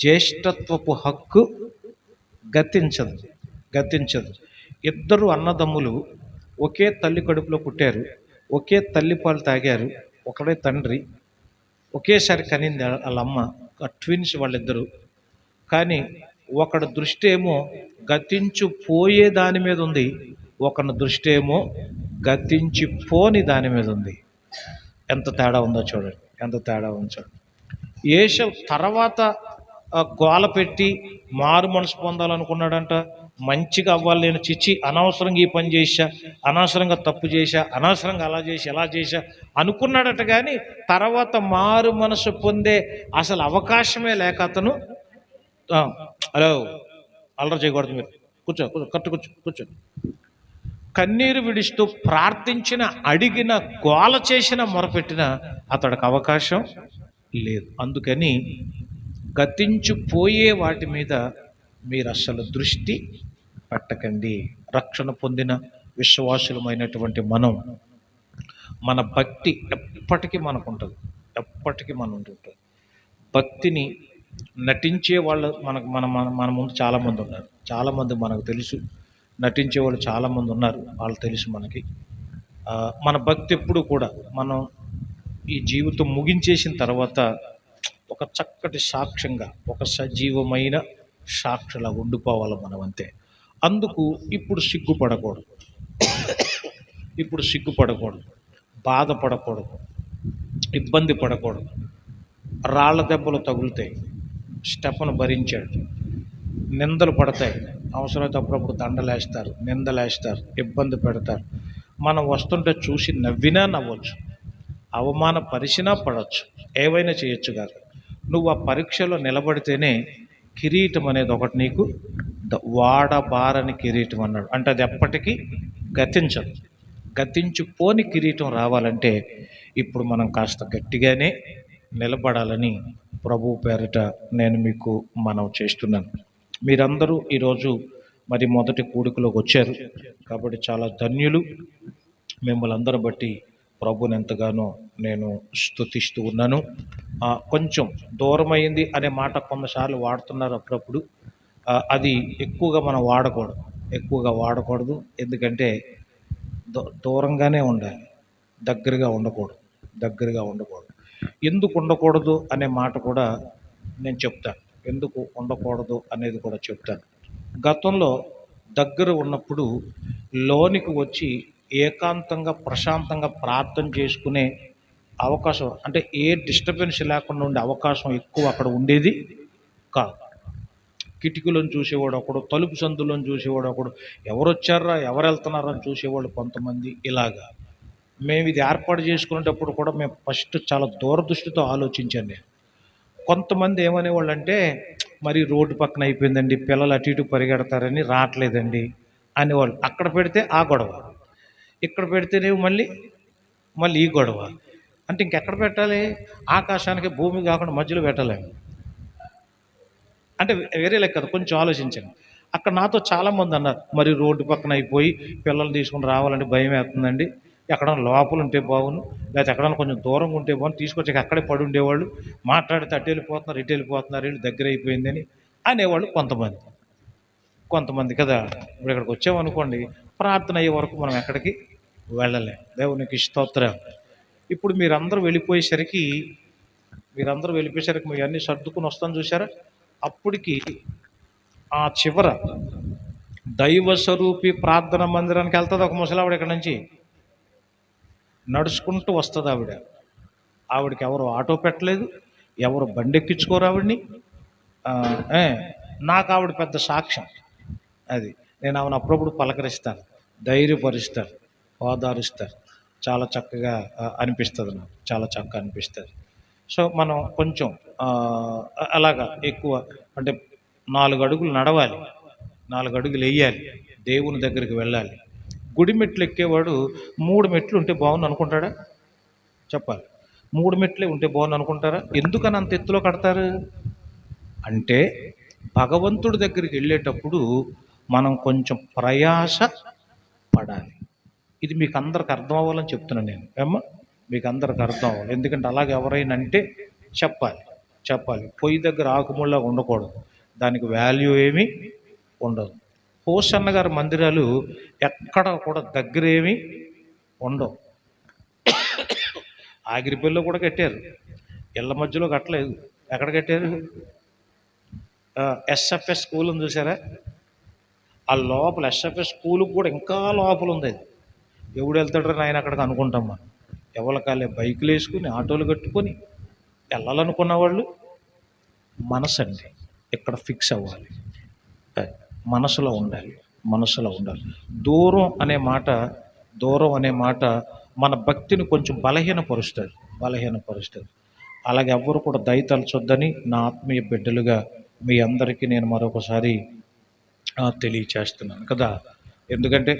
Speaker 1: జ్యేష్ఠత్వపు హక్కు గతించదు. ఇద్దరు అన్నదమ్ములు ఒకే తల్లి కడుపులో పుట్టారు, ఒకే తల్లి పాలు తాగారు, ఒకడే తండ్రి, ఒకేసారి కనింది వాళ్ళమ్మ, ట్విన్స్ వాళ్ళిద్దరు. కానీ ఒకడి దృష్టి ఏమో గతించిపోయే దాని మీద ఉంది, ఒకరి దృష్టి ఏమో గతించిపోని దాని మీద ఉంది. ఎంత తేడా ఉందో చూడండి. ఏషవు తర్వాత గోల పెట్టి మారు మనసు పొందాలనుకున్నాడంట. మంచిగా అవ్వాలి, నేను చిచ్చి అనవసరంగా ఈ పని చేశా, అనవసరంగా తప్పు చేశా, అనవసరంగా అలా చేసి ఇలా చేశా అనుకున్నాడట. కానీ తర్వాత మారు మనసు పొందే అసలు అవకాశమే లేక అతను హలో అల్లరి చేయకూడదు, మీరు కూర్చో కూర్చో కట్టు కూర్చో కూర్చో కన్నీరు విడుస్తూ ప్రార్థించిన, అడిగిన, గోల చేసిన, మొరపెట్టిన అతడికి అవకాశం లేదు. అందుకని గతించిపోయే వాటి మీద మీరు అస్సలు దృష్టి పెట్టకండి. రక్షణ పొందిన విశ్వాసులమైనటువంటి మనం, మన భక్తి ఎప్పటికీ మనకు ఉంటుంది, ఎప్పటికీ మనం ఉంటుంది. భక్తిని నటించే వాళ్ళు మనకు మన మన మన ముందు చాలామంది ఉన్నారు. చాలామంది మనకు తెలుసు, నటించే వాళ్ళు చాలామంది ఉన్నారు, వాళ్ళు తెలుసు మనకి. మన భక్తి ఎప్పుడు కూడా మనం ఈ జీవితం ముగించేసిన తర్వాత ఒక చక్కటి సాక్ష్యంగా, ఒక సజీవమైన సాక్షిలా ఉండిపోవాలి మనం, అంతే. అందుకు ఇప్పుడు సిగ్గుపడకూడదు, ఇప్పుడు సిగ్గుపడకూడదు, బాధపడకూడదు, ఇబ్బంది పడకూడదు. రాళ్ల దెబ్బలు తగులుతాయి, స్టెఫను భరించాడు. నిందలు పడతాయి, అవసరమైతే అప్పుడప్పుడు దండలేస్తారు, నిందలేస్తారు, ఇబ్బంది పెడతారు. మనం వస్తుంటే చూసి నవ్వినా నవ్వచ్చు, అవమానపరిచినా పడవచ్చు, ఏవైనా చేయొచ్చు కాదు. నువ్వు ఆ పరీక్షలో నిలబడితేనే కిరీటం అనేది ఒకటి నీకు వాడబారని కిరీటం అన్నాడు. అంటే అది ఎప్పటికీ గతించదు. గతించిపోని కిరీటం రావాలంటే ఇప్పుడు మనం కాస్త గట్టిగానే నిలబడాలని ప్రభు పేరిట నేను మీకు మనవి చేస్తున్నాను. మీరందరూ ఈరోజు మరి మొదటి కూడికలోకి వచ్చారు కాబట్టి చాలా ధన్యులు. మిమ్మల్ని అందరూ బట్టి ప్రభుని ఎంతగానో నేను స్తుతిస్తూ ఉన్నాను. కొంచెం దూరమైంది అనే మాట కొన్నిసార్లు వాడుతున్నారు అప్పుడప్పుడు. అది ఎక్కువగా మనం ఎక్కువగా వాడకూడదు. ఎందుకంటే దూరంగానే ఉండాలి, దగ్గరగా ఉండకూడదు. ఎందుకు ఉండకూడదు అనే మాట కూడా నేను చెప్తాను, ఎందుకు ఉండకూడదు అనేది కూడా చెప్తాను. గతంలో దగ్గర ఉన్నప్పుడు లోనికి వచ్చి ఏకాంతంగా ప్రశాంతంగా ప్రార్థన చేసుకునే అవకాశం, అంటే ఏ డిస్టర్బెన్స్ లేకుండా ఉండే అవకాశం ఎక్కువ అక్కడ ఉండేది కాదు. కిటికీలను చూసేవాడు ఒకడు, తలుపు సందులను చూసేవాడు ఒకడు, ఎవరు వచ్చారా ఎవరు వెళ్తున్నారా అని చూసేవాళ్ళు కొంతమంది. ఇలాగా మేము ఇది ఏర్పాటు చేసుకునేటప్పుడు కూడా మేము ఫస్ట్ చాలా దూరదృష్టితో ఆలోచించాను నేను. కొంతమంది ఏమనేవాళ్ళు అంటే, మరి రోడ్డు పక్కన అయిపోయిందండి, పిల్లలు అటు ఇటు పరిగెడతారని రావట్లేదండి అనేవాళ్ళు. అక్కడ పెడితే ఆ గొడవ, ఇక్కడ పెడితేనేమో మళ్ళీ ఈ గొడవ. అంటే ఇంకెక్కడ పెట్టాలి? ఆకాశానికి భూమి కాకుండా మధ్యలో పెట్టలేము. అంటే వేరే లెక్క కదా, కొంచెం ఆలోచించండి. అక్కడ నాతో చాలామంది అన్నారు, మరి రోడ్డు పక్కన అయిపోయి పిల్లలు తీసుకుని రావాలంటే భయం వేస్తుందండి, ఎక్కడైనా లోపల ఉంటే బాగును, లేకపోతే ఎక్కడైనా కొంచెం దూరంగా ఉంటే బాగుంది, తీసుకొచ్చి అక్కడే పడి ఉండేవాళ్ళు, మాట్లాడితే అటు వెళ్ళిపోతున్నారు ఇటు వెళ్ళిపోతున్నారు, వీళ్ళు దగ్గర అయిపోయిందని అనేవాళ్ళు కొంతమంది కదా. ఇప్పుడు ఇక్కడికి వచ్చామనుకోండి, ప్రార్థన అయ్యే వరకు మనం ఎక్కడికి వెళ్ళలేం. దేవునికి స్తోత్రం. ఇప్పుడు మీరందరూ వెళ్ళిపోయేసరికి మీ అన్నీ సర్దుకుని వస్తాను చూసారా, అప్పటికి ఆ చివర దైవ స్వరూపి ప్రార్థన మందిరానికి వెళ్తుంది ఒక ముసలావిడ. ఇక్కడ నుంచి నడుచుకుంటూ వస్తుంది ఆవిడకి ఎవరు ఆటో పెట్టలేదు, ఎవరు బండి ఎక్కించుకోరు ఆవిడ్ని. నాకు ఆవిడ పెద్ద సాక్ష్యం. అది నేను ఆమెను అప్పుడప్పుడు పలకరిస్తాను, ధైర్యపరుస్తాను, ఓదారుస్తాను. చాలా చక్కగా అనిపిస్తుంది, నాకు చాలా చక్కగా అనిపిస్తుంది. సో మనం కొంచెం అలాగా ఎక్కువ అంటే 4 అడుగులు నడవాలి, 4 అడుగులు వేయాలి, దేవుని దగ్గరికి వెళ్ళాలి. గుడి మెట్లు ఎక్కేవాడు 3 మెట్లు ఉంటే బాగుంది అనుకుంటాడా? చెప్పాలి. 3 మెట్లే ఉంటే బాగుంది అనుకుంటారా? ఎందుకని అంత ఎత్తులో కడతారు అంటే, భగవంతుడి దగ్గరికి వెళ్ళేటప్పుడు మనం కొంచెం ప్రయాస పడాలి. ఇది మీకు అందరికి అర్థం అవ్వాలని చెప్తున్నాను నేను. మీకు అందరికి అర్థం అవ్వాలి. ఎందుకంటే అలాగే ఎవరైనా అంటే చెప్పాలి. పొయ్యి దగ్గర ఆకుముళ్ళగా ఉండకూడదు, దానికి వాల్యూ ఏమీ ఉండదు. హోసన్న గారి మందిరాలు ఎక్కడ కూడా దగ్గర ఏమీ ఉండవు. ఆగిరిపల్లిలో కూడా కట్టారు, ఇళ్ళ మధ్యలో కట్టలేదు. ఎక్కడ కట్టారు? ఎస్ఎఫ్ఎస్ స్కూల్ ఉంది చూసారా, ఆ లోపల ఎస్ఎఫ్ఎస్ స్కూల్కి కూడా ఇంకా లోపల ఉంది. అది ఎవడు వెళ్తాడని ఆయన అక్కడికి అనుకుంటాం మనం. ఎవరికాలే బైకులు వేసుకుని ఆటోలు కట్టుకొని వెళ్ళాలనుకున్న వాళ్ళు మనసండి. ఇక్కడ ఫిక్స్ అవ్వాలి. అది మనసులో ఉండాలి. మనసులో ఉండాలి. దూరం అనే మాట దూరం అనే మాట మన భక్తిని కొంచెం బలహీనపరుస్తుంది. అలాగే ఎవ్వరు కూడా దయతలచొద్దని నా ఆత్మీయ బిడ్డలుగా మీ అందరికీ నేను మరొకసారి తెలియచేస్తున్నాను కదా. ఎందుకంటే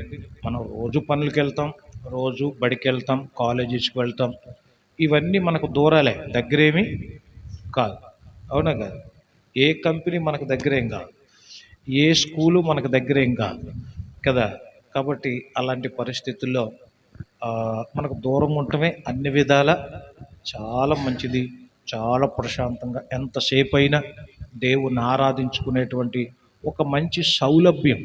Speaker 1: మనం రోజు పనులకి వెళ్తాం, రోజు బడికి వెళ్తాం, కాలేజీస్కి వెళ్తాం. ఇవన్నీ మనకు దూరాలే, దగ్గరేమీ కాదు. అవునా కాదు? ఏ కంపెనీ మనకు దగ్గరేం కాదు, ఏ స్కూలు మనకు దగ్గరేం కాదు కదా. కాబట్టి అలాంటి పరిస్థితుల్లో మనకు దూరం ఉండటమే అన్ని విధాల చాలా మంచిది, చాలా ప్రశాంతంగా ఎంతసేపు అయినా దేవుణ్ణి ఆరాధించుకునేటువంటి ఒక మంచి సౌలభ్యం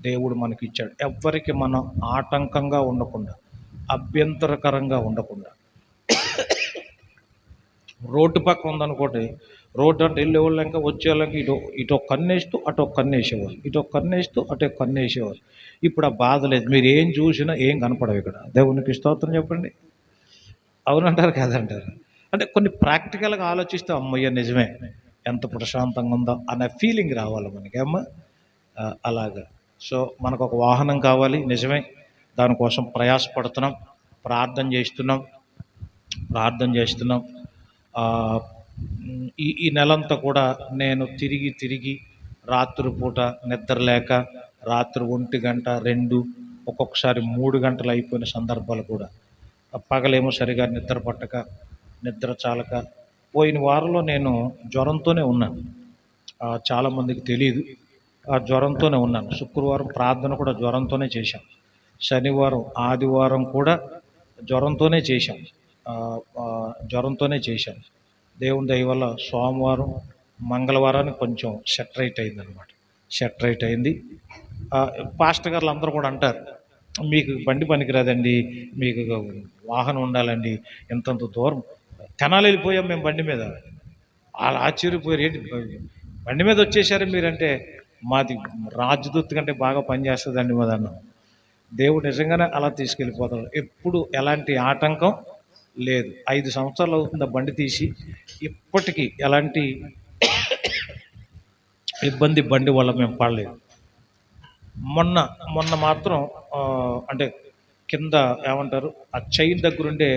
Speaker 1: దేవుడు మనకి ఇచ్చాడు. ఎవ్వరికి మనం ఆటంకంగా ఉండకుండా, అభ్యంతరకరంగా ఉండకుండా. రోడ్డు పక్కన ఉందనుకోండి, రోడ్డు అంటే వెళ్ళేవాళ్ళు ఇంకా వచ్చేవాళ్ళకి ఇటు కన్నేస్తూ అటు కన్నేసేవాళ్ళు, ఇటు కన్నేస్తూ అటు కన్నేసేవాళ్ళు. ఇప్పుడు ఆ బాధ లేదు. మీరు ఏం చూసినా ఏం కనపడవు ఇక్కడ. దేవునికి స్తోత్రం చెప్పండి. అవునంటారు కాదంటారు. అంటే కొన్ని ప్రాక్టికల్గా ఆలోచిస్తే అమ్మయ్య నిజమే, ఎంత ప్రశాంతంగా ఉందో అనే ఫీలింగ్ రావాలి మనకి అమ్మ. అలాగా. సో మనకు ఒక వాహనం కావాలి, నిజమే. దానికోసం ప్రయాసపడుతున్నాం, ప్రార్థన చేస్తున్నాం. ఈ నెలంతా కూడా నేను తిరిగి రాత్రిపూట నిద్ర లేక రాత్రి 1 గంట 2 ఒక్కొక్కసారి 3 గంటలు అయిపోయిన సందర్భాలు కూడా. పగలేమో సరిగా నిద్ర పట్టక, నిద్ర చాలక పోయిన వారంలో నేను జ్వరంతోనే ఉన్నాను. చాలామందికి తెలియదు, ఆ జ్వరంతోనే ఉన్నాను. శుక్రవారం ప్రార్థన కూడా జ్వరంతోనే చేశాం, శనివారం ఆదివారం కూడా జ్వరంతోనే చేశాం. దేవుని దయ వల్ల సోమవారం మంగళవారానికి కొంచెం సెటరైట్ అయింది. పాస్టర్ గారులు అందరూ కూడా అంటారు, మీకు బండి పనికిరాదండి, మీకు వాహనం ఉండాలండి, ఎంతంత దూరం తెనాలి వెళ్ళిపోయాం మేము బండి మీద. వాళ్ళు ఆశ్చర్యపోయారు, ఏంటి బండి మీద వచ్చేసారు మీరంటే. మాది రాజదూత్ కంటే బాగా పనిచేస్తుందండి మాదన్నాం. దేవుడు నిజంగానే అలా తీసుకెళ్ళిపోతాడు. ఎప్పుడు ఎలాంటి ఆటంకం లేదు. 5 సంవత్సరాలు అవుతుంది ఆ బండి తీసి, ఇప్పటికీ ఎలాంటి ఇబ్బంది బండి వల్ల మేము పడలేదు. మొన్న మాత్రం అంటే కింద ఏమంటారు, ఆ చైన్ దగ్గరుండే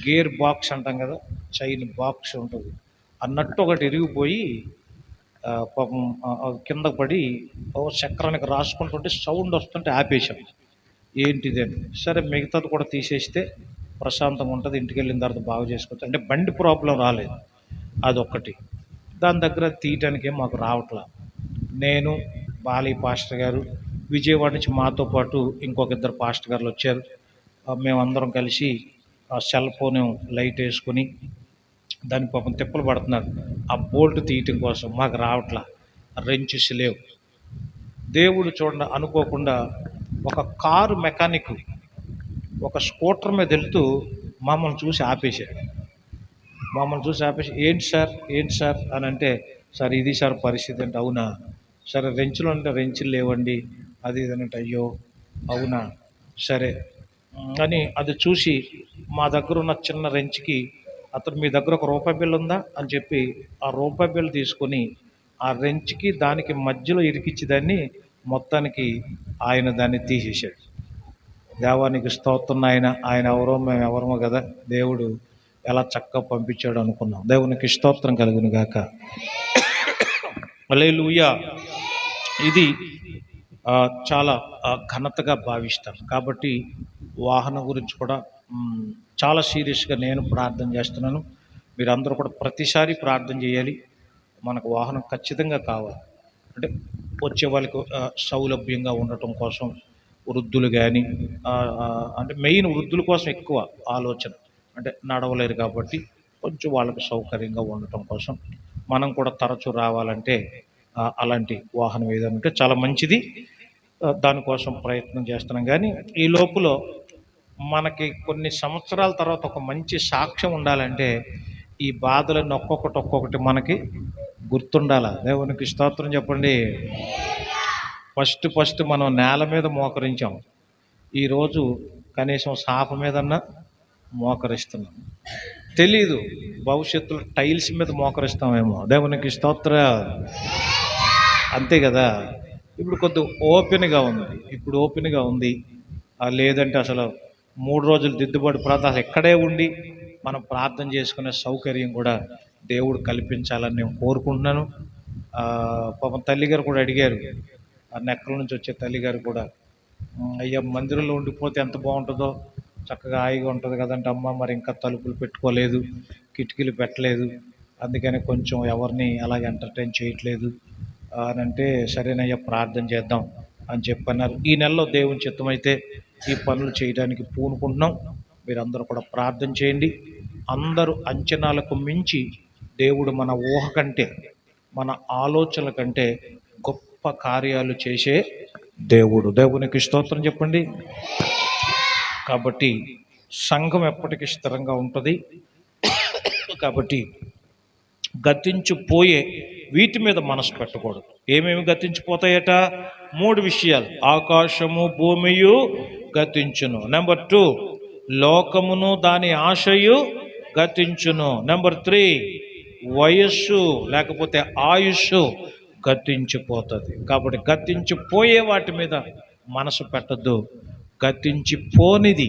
Speaker 1: గేర్ బాక్స్ అంటాం కదా, చైన్ బాక్స్ ఉంటుంది అన్నట్టు ఒకటి ఇరిగిపోయి పాపం కింద పడి చక్రానికి రాసుకుంటుంటే సౌండ్ వస్తుంటే ఆపేశాం. ఏంటిది అని. సరే మిగతాది కూడా తీసేస్తే ప్రశాంతంగా ఉంటుంది, ఇంటికి వెళ్ళిన తర్వాత బాగు చేసుకోవచ్చు అంటే బండి ప్రాబ్లం రాలేదు, అదొక్కటి. దాని దగ్గర తీయటానికి మాకు రావట్లా. నేను బాలీ పాస్టర్ గారు విజయవాడ నుంచి మాతో పాటు ఇంకొక 2 పాస్టర్ గారులు వచ్చారు. మేమందరం కలిసి ఆ సెల్ ఫోన్ లైట్ వేసుకొని దాని పాపం తిప్పలు పడుతున్నారు ఆ బోల్ట్ తీయటం కోసం. మాకు రావట్లా, రెంచెస్ లేవు. దేవుడు చూడండి, అనుకోకుండా ఒక కారు మెకానిక్ ఒక స్కూటర్ మీద వెళ్తూ మమ్మల్ని చూసి ఆపేసి, ఏంటి సార్ అని అంటే, సార్ ఇది సార్ పరిస్థితి అంటే. అవునా సరే, రెంచులు అంటే రెంచులు లేవండి, అది ఇదనంటే. అయ్యో అవునా సరే అని అది చూసి మా దగ్గర ఉన్న చిన్న రెంచ్కి అతను, మీ దగ్గర ఒక రూపాయి బిల్లు ఉందా అని చెప్పి ఆ రూపాయి బిల్లు తీసుకొని ఆ రెంచ్కి దానికి మధ్యలో ఇరికిచ్చి దాన్ని మొత్తానికి ఆయన దాన్ని తీసేసాడు. దేవానికి స్తోత్రం. ఆయన ఎవరో మేము ఎవరమో కదా, దేవుడు ఎలా చక్కగా పంపించాడు అనుకున్నాం. దేవునికి స్తోత్రం కలుగును గాక. హల్లెలూయా. ఇది చాలా ఘనతగా భావిస్తాం. కాబట్టి వాహనం గురించి కూడా చాలా సీరియస్గా నేను ప్రార్థన చేస్తున్నాను. మీరందరూ కూడా ప్రతిసారి ప్రార్థన చేయాలి. మనకు వాహనం ఖచ్చితంగా కావాలి. అంటే వచ్చే వాళ్ళకి సౌలభ్యంగా ఉండటం కోసం, వృద్ధులు కానీ, అంటే మెయిన్ వృద్ధుల కోసం ఎక్కువ ఆలోచన. అంటే నడవలేరు కాబట్టి కొంచెం వాళ్ళకి సౌకర్యంగా ఉండటం కోసం మనం కూడా తరచూ రావాలంటే అలాంటి వాహనం ఏదైనా ఉంటే చాలా మంచిది. దానికోసం ప్రయత్నం చేస్తున్నాం. కానీ ఈ లోపల మనకి కొన్ని సంవత్సరాల తర్వాత ఒక మంచి సాక్ష్యం ఉండాలంటే ఈ బాధలన్నీ ఒక్కొక్కటి మనకి గుర్తుండాలా. దేవునికి స్తోత్రం చెప్పండి. ఫస్ట్ మనం నేల మీద మోకరించాం. ఈరోజు కనీసం సాప మీదన్నా మోకరిస్తున్నాం. తెలీదు, భవిష్యత్తులో టైల్స్ మీద మోకరిస్తామేమో. దేవునికి స్తోత్ర. అంతే కదా. ఇప్పుడు కొద్ది ఓపెన్గా ఉంది. లేదంటే అసలు 3 రోజులు దిద్దుబాటు ప్రార్థన ఎక్కడే ఉండి మనం ప్రార్థన చేసుకునే సౌకర్యం కూడా దేవుడు కల్పించాలని నేను కోరుకుంటున్నాను. పాపం తల్లిగారు కూడా అడిగారు, ఆ నెక్కల నుంచి వచ్చే తల్లిగారు కూడా, అయ్యా మందిరంలో ఉండిపోతే ఎంత బాగుంటుందో, చక్కగా హాయిగా ఉంటుంది కదంటే, అమ్మ మరి ఇంకా తలుపులు పెట్టుకోలేదు, కిటికీలు పెట్టలేదు, అందుకని కొంచెం ఎవరిని అలాగే ఎంటర్టైన్ చేయట్లేదు అని అంటే, సరేనయ్యా ప్రార్థన చేద్దాం అని చెప్పన్నారు. ఈ నెలలో దేవుని చిత్తమైతే ఈ పనులు చేయడానికి పూనుకుంటున్నాం. మీరందరూ కూడా ప్రార్థన చేయండి. అందరూ అంచనాలకు మించి దేవుడు మన ఊహ కంటే, మన ఆలోచనల కంటే గొప్ప కార్యాలు చేసే దేవుడు. దేవునికి స్తోత్రం చెప్పండి. కాబట్టి సంఘం ఎప్పటికీ స్థిరంగా ఉంటుంది. కాబట్టి గతించిపోయే వీటి మీద మనసు పెట్టకూడదు. ఏమేమి గతించిపోతాయట? 3 విషయాలు. ఆకాశము భూమియు గతించును. నెంబర్ 2, లోకమును దాని ఆశయు గతించును. నెంబర్ 3, వయస్సు లేకపోతే ఆయుష్ గతించిపోతుంది. కాబట్టి గతించిపోయే వాటి మీద మనసు పెట్టద్దు. గతించిపోనిది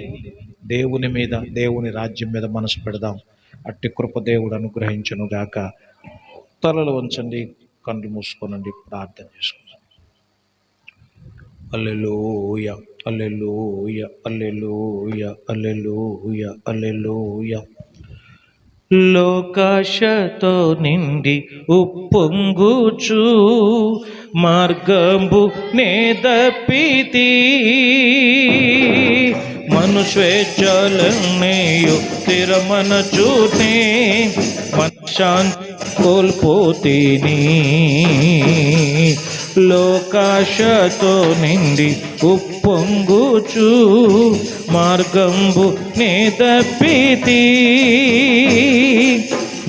Speaker 1: దేవుని మీద, దేవుని రాజ్యం మీద మనసు పెడదాం. అట్టి కృప దేవుడు అనుగ్రహించును గాక. తలలు వంచండి, కళ్ళు మూసుకోనండి, ప్రార్థన చేసుకుందాం. హల్లెలూయా, హల్లెలూయా, హల్లెలూయా, హల్లెలూయా, హల్లెలూయా. లోకాశతో నిండి ఉప్పొంగుచు మార్గంబు నేదపితి, మనుష్వేచ్ఛలన్నీయు స్థిరమనచునే మనశ్శాంతి కోల్పోతేని. లోకాశతో నిండి ఉప్పొంగుచు మార్గంబు నేదపితి,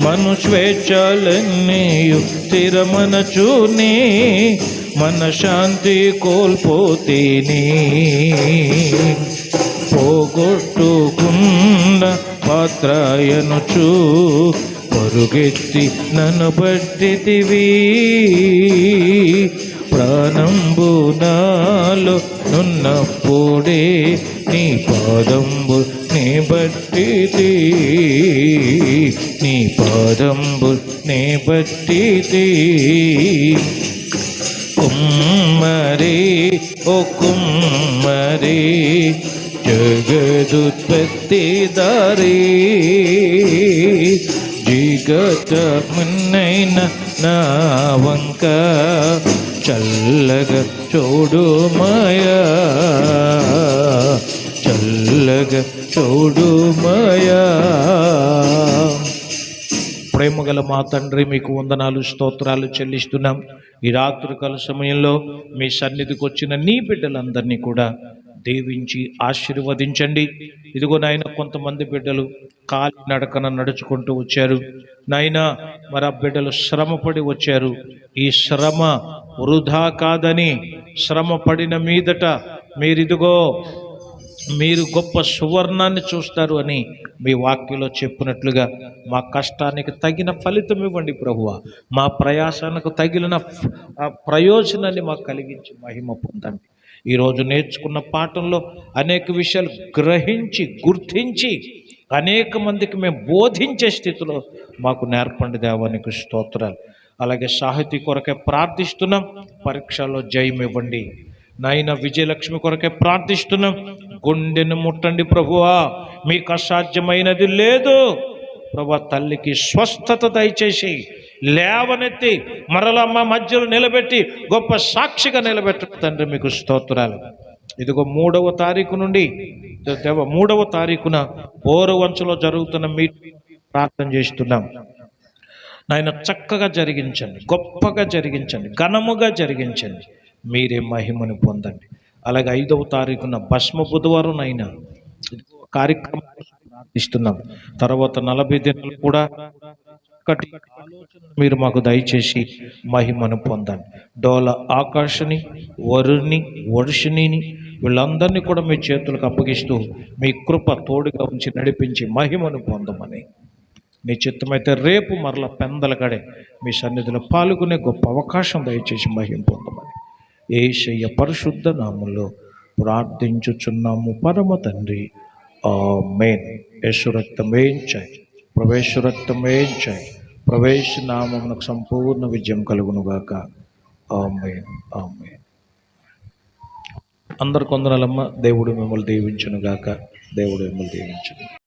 Speaker 1: మనుష్వేచ్ఛలన్నీయు స్థిరమనచునే మనశ్శాంతి కోల్పోతేని. పోగొట్టుకున్న పాత్రయనుచు పరుగెత్తి నన్ను పట్టితివి, ప్రాణంబు నాలో నున్నప్పుడే నీ పాదంబు నే బట్టితి, నీ పాదంబు నే బట్టితి. కుమ్మరి ఓ కుమ్మరి జగదుత్పత్తి దారి, జీగతమున్నైన నా వంక చల్లగా చూడు మాయా, చల్లగా చూడు మాయా. ప్రేమగల మా తండ్రి, మీకు వందనాలు, స్తోత్రాలు చెల్లిస్తున్నాం. ఈ రాత్రికాల సమయంలో మీ సన్నిధికి వచ్చిన నీ బిడ్డలందరినీ కూడా దీవించి ఆశీర్వదించండి. ఇదిగో నాయన, కొంతమంది బిడ్డలు కాలి నడకన నడుచుకుంటూ వచ్చారు నాయన. మరి ఆ బిడ్డలు శ్రమపడి వచ్చారు. ఈ శ్రమ వృధా కాదని, శ్రమ పడిన మీదట మీరిదిగో మీరు గొప్ప సువర్ణాన్ని చూస్తారు అని మీ వాక్యంలో చెప్పినట్లుగా మా కష్టానికి తగిన ఫలితం ఇవ్వండి ప్రభువా. మా ప్రయాసానికి తగిలిన ప్రయోజనాన్ని మాకు కలిగించి మహిమ పొందండి. ఈరోజు నేర్చుకున్న పాఠంలో అనేక విషయాలు గ్రహించి, గుర్తించి అనేక మందికి మేము బోధించే స్థితిలో మాకు నేర్పండి. దేవానికి స్తోత్రాలు. అలాగే సాహితీ కొరకే ప్రార్థిస్తున్నాం, పరీక్షల్లో జయం ఇవ్వండి నాయన. విజయలక్ష్మి కొరకే ప్రార్థిస్తున్నాం, గుండెను ముట్టండి ప్రభువా. మీకు అసాధ్యమైనది లేదు ప్రభువా. తల్లికి స్వస్థత దయచేసి లేవనెత్తి మరలా మా మధ్యలో నిలబెట్టి గొప్ప సాక్షిగా నిలబెట్టు తండ్రి. మీకు స్తోత్రాలు. ఇదిగో 3వ తారీఖు నుండి 3వ తారీఖున ఓరవంచలో జరుగుతున్న మీ ప్రార్థన చేస్తున్నాం నాయన. చక్కగా జరిగించండి, గొప్పగా జరిగించండి, ఘనముగా జరిగించండి. మీరే మహిమను పొందండి. అలాగే 5వ తారీఖున భస్మ బుధవారం అయినా కార్యక్రమం ప్రార్థిస్తున్నాం. తర్వాత 40 దినాలు కూడా చక్కటి ఆలోచనలు మీరు మాకు దయచేసి మహిమను పొందండి. డోల ఆకాశని, వరుణ్ణి, వర్షిణిని, వీళ్ళందరినీ కూడా మీ చేతులకు అప్పగిస్తూ మీ కృప తోడుగా ఉంచి నడిపించి మహిమను పొందమని, నీ చిత్తమైతే రేపు మరల పెందలకడే మీ సన్నిధిలో పాల్గొనే గొప్ప అవకాశం దయచేసి మహిమ పొందమని యేసయ్య పరిశుద్ధ నామములో ప్రార్థించుచున్నాము పరమ తండ్రి. ఆమేన్. యేసు రక్తమేంచాయి, ప్రవేశ రక్తమేంచాయి, ప్రవేశ నామమునకు సంపూర్ణ విజయం కలుగునుగాక. ఆమేన్. ఆమేన్. అందరికి వందనాలమ్మ. దేవుడు మిమ్మల్ని దీవించునుగాక. దేవుడు మిమ్మల్ని దీవించును.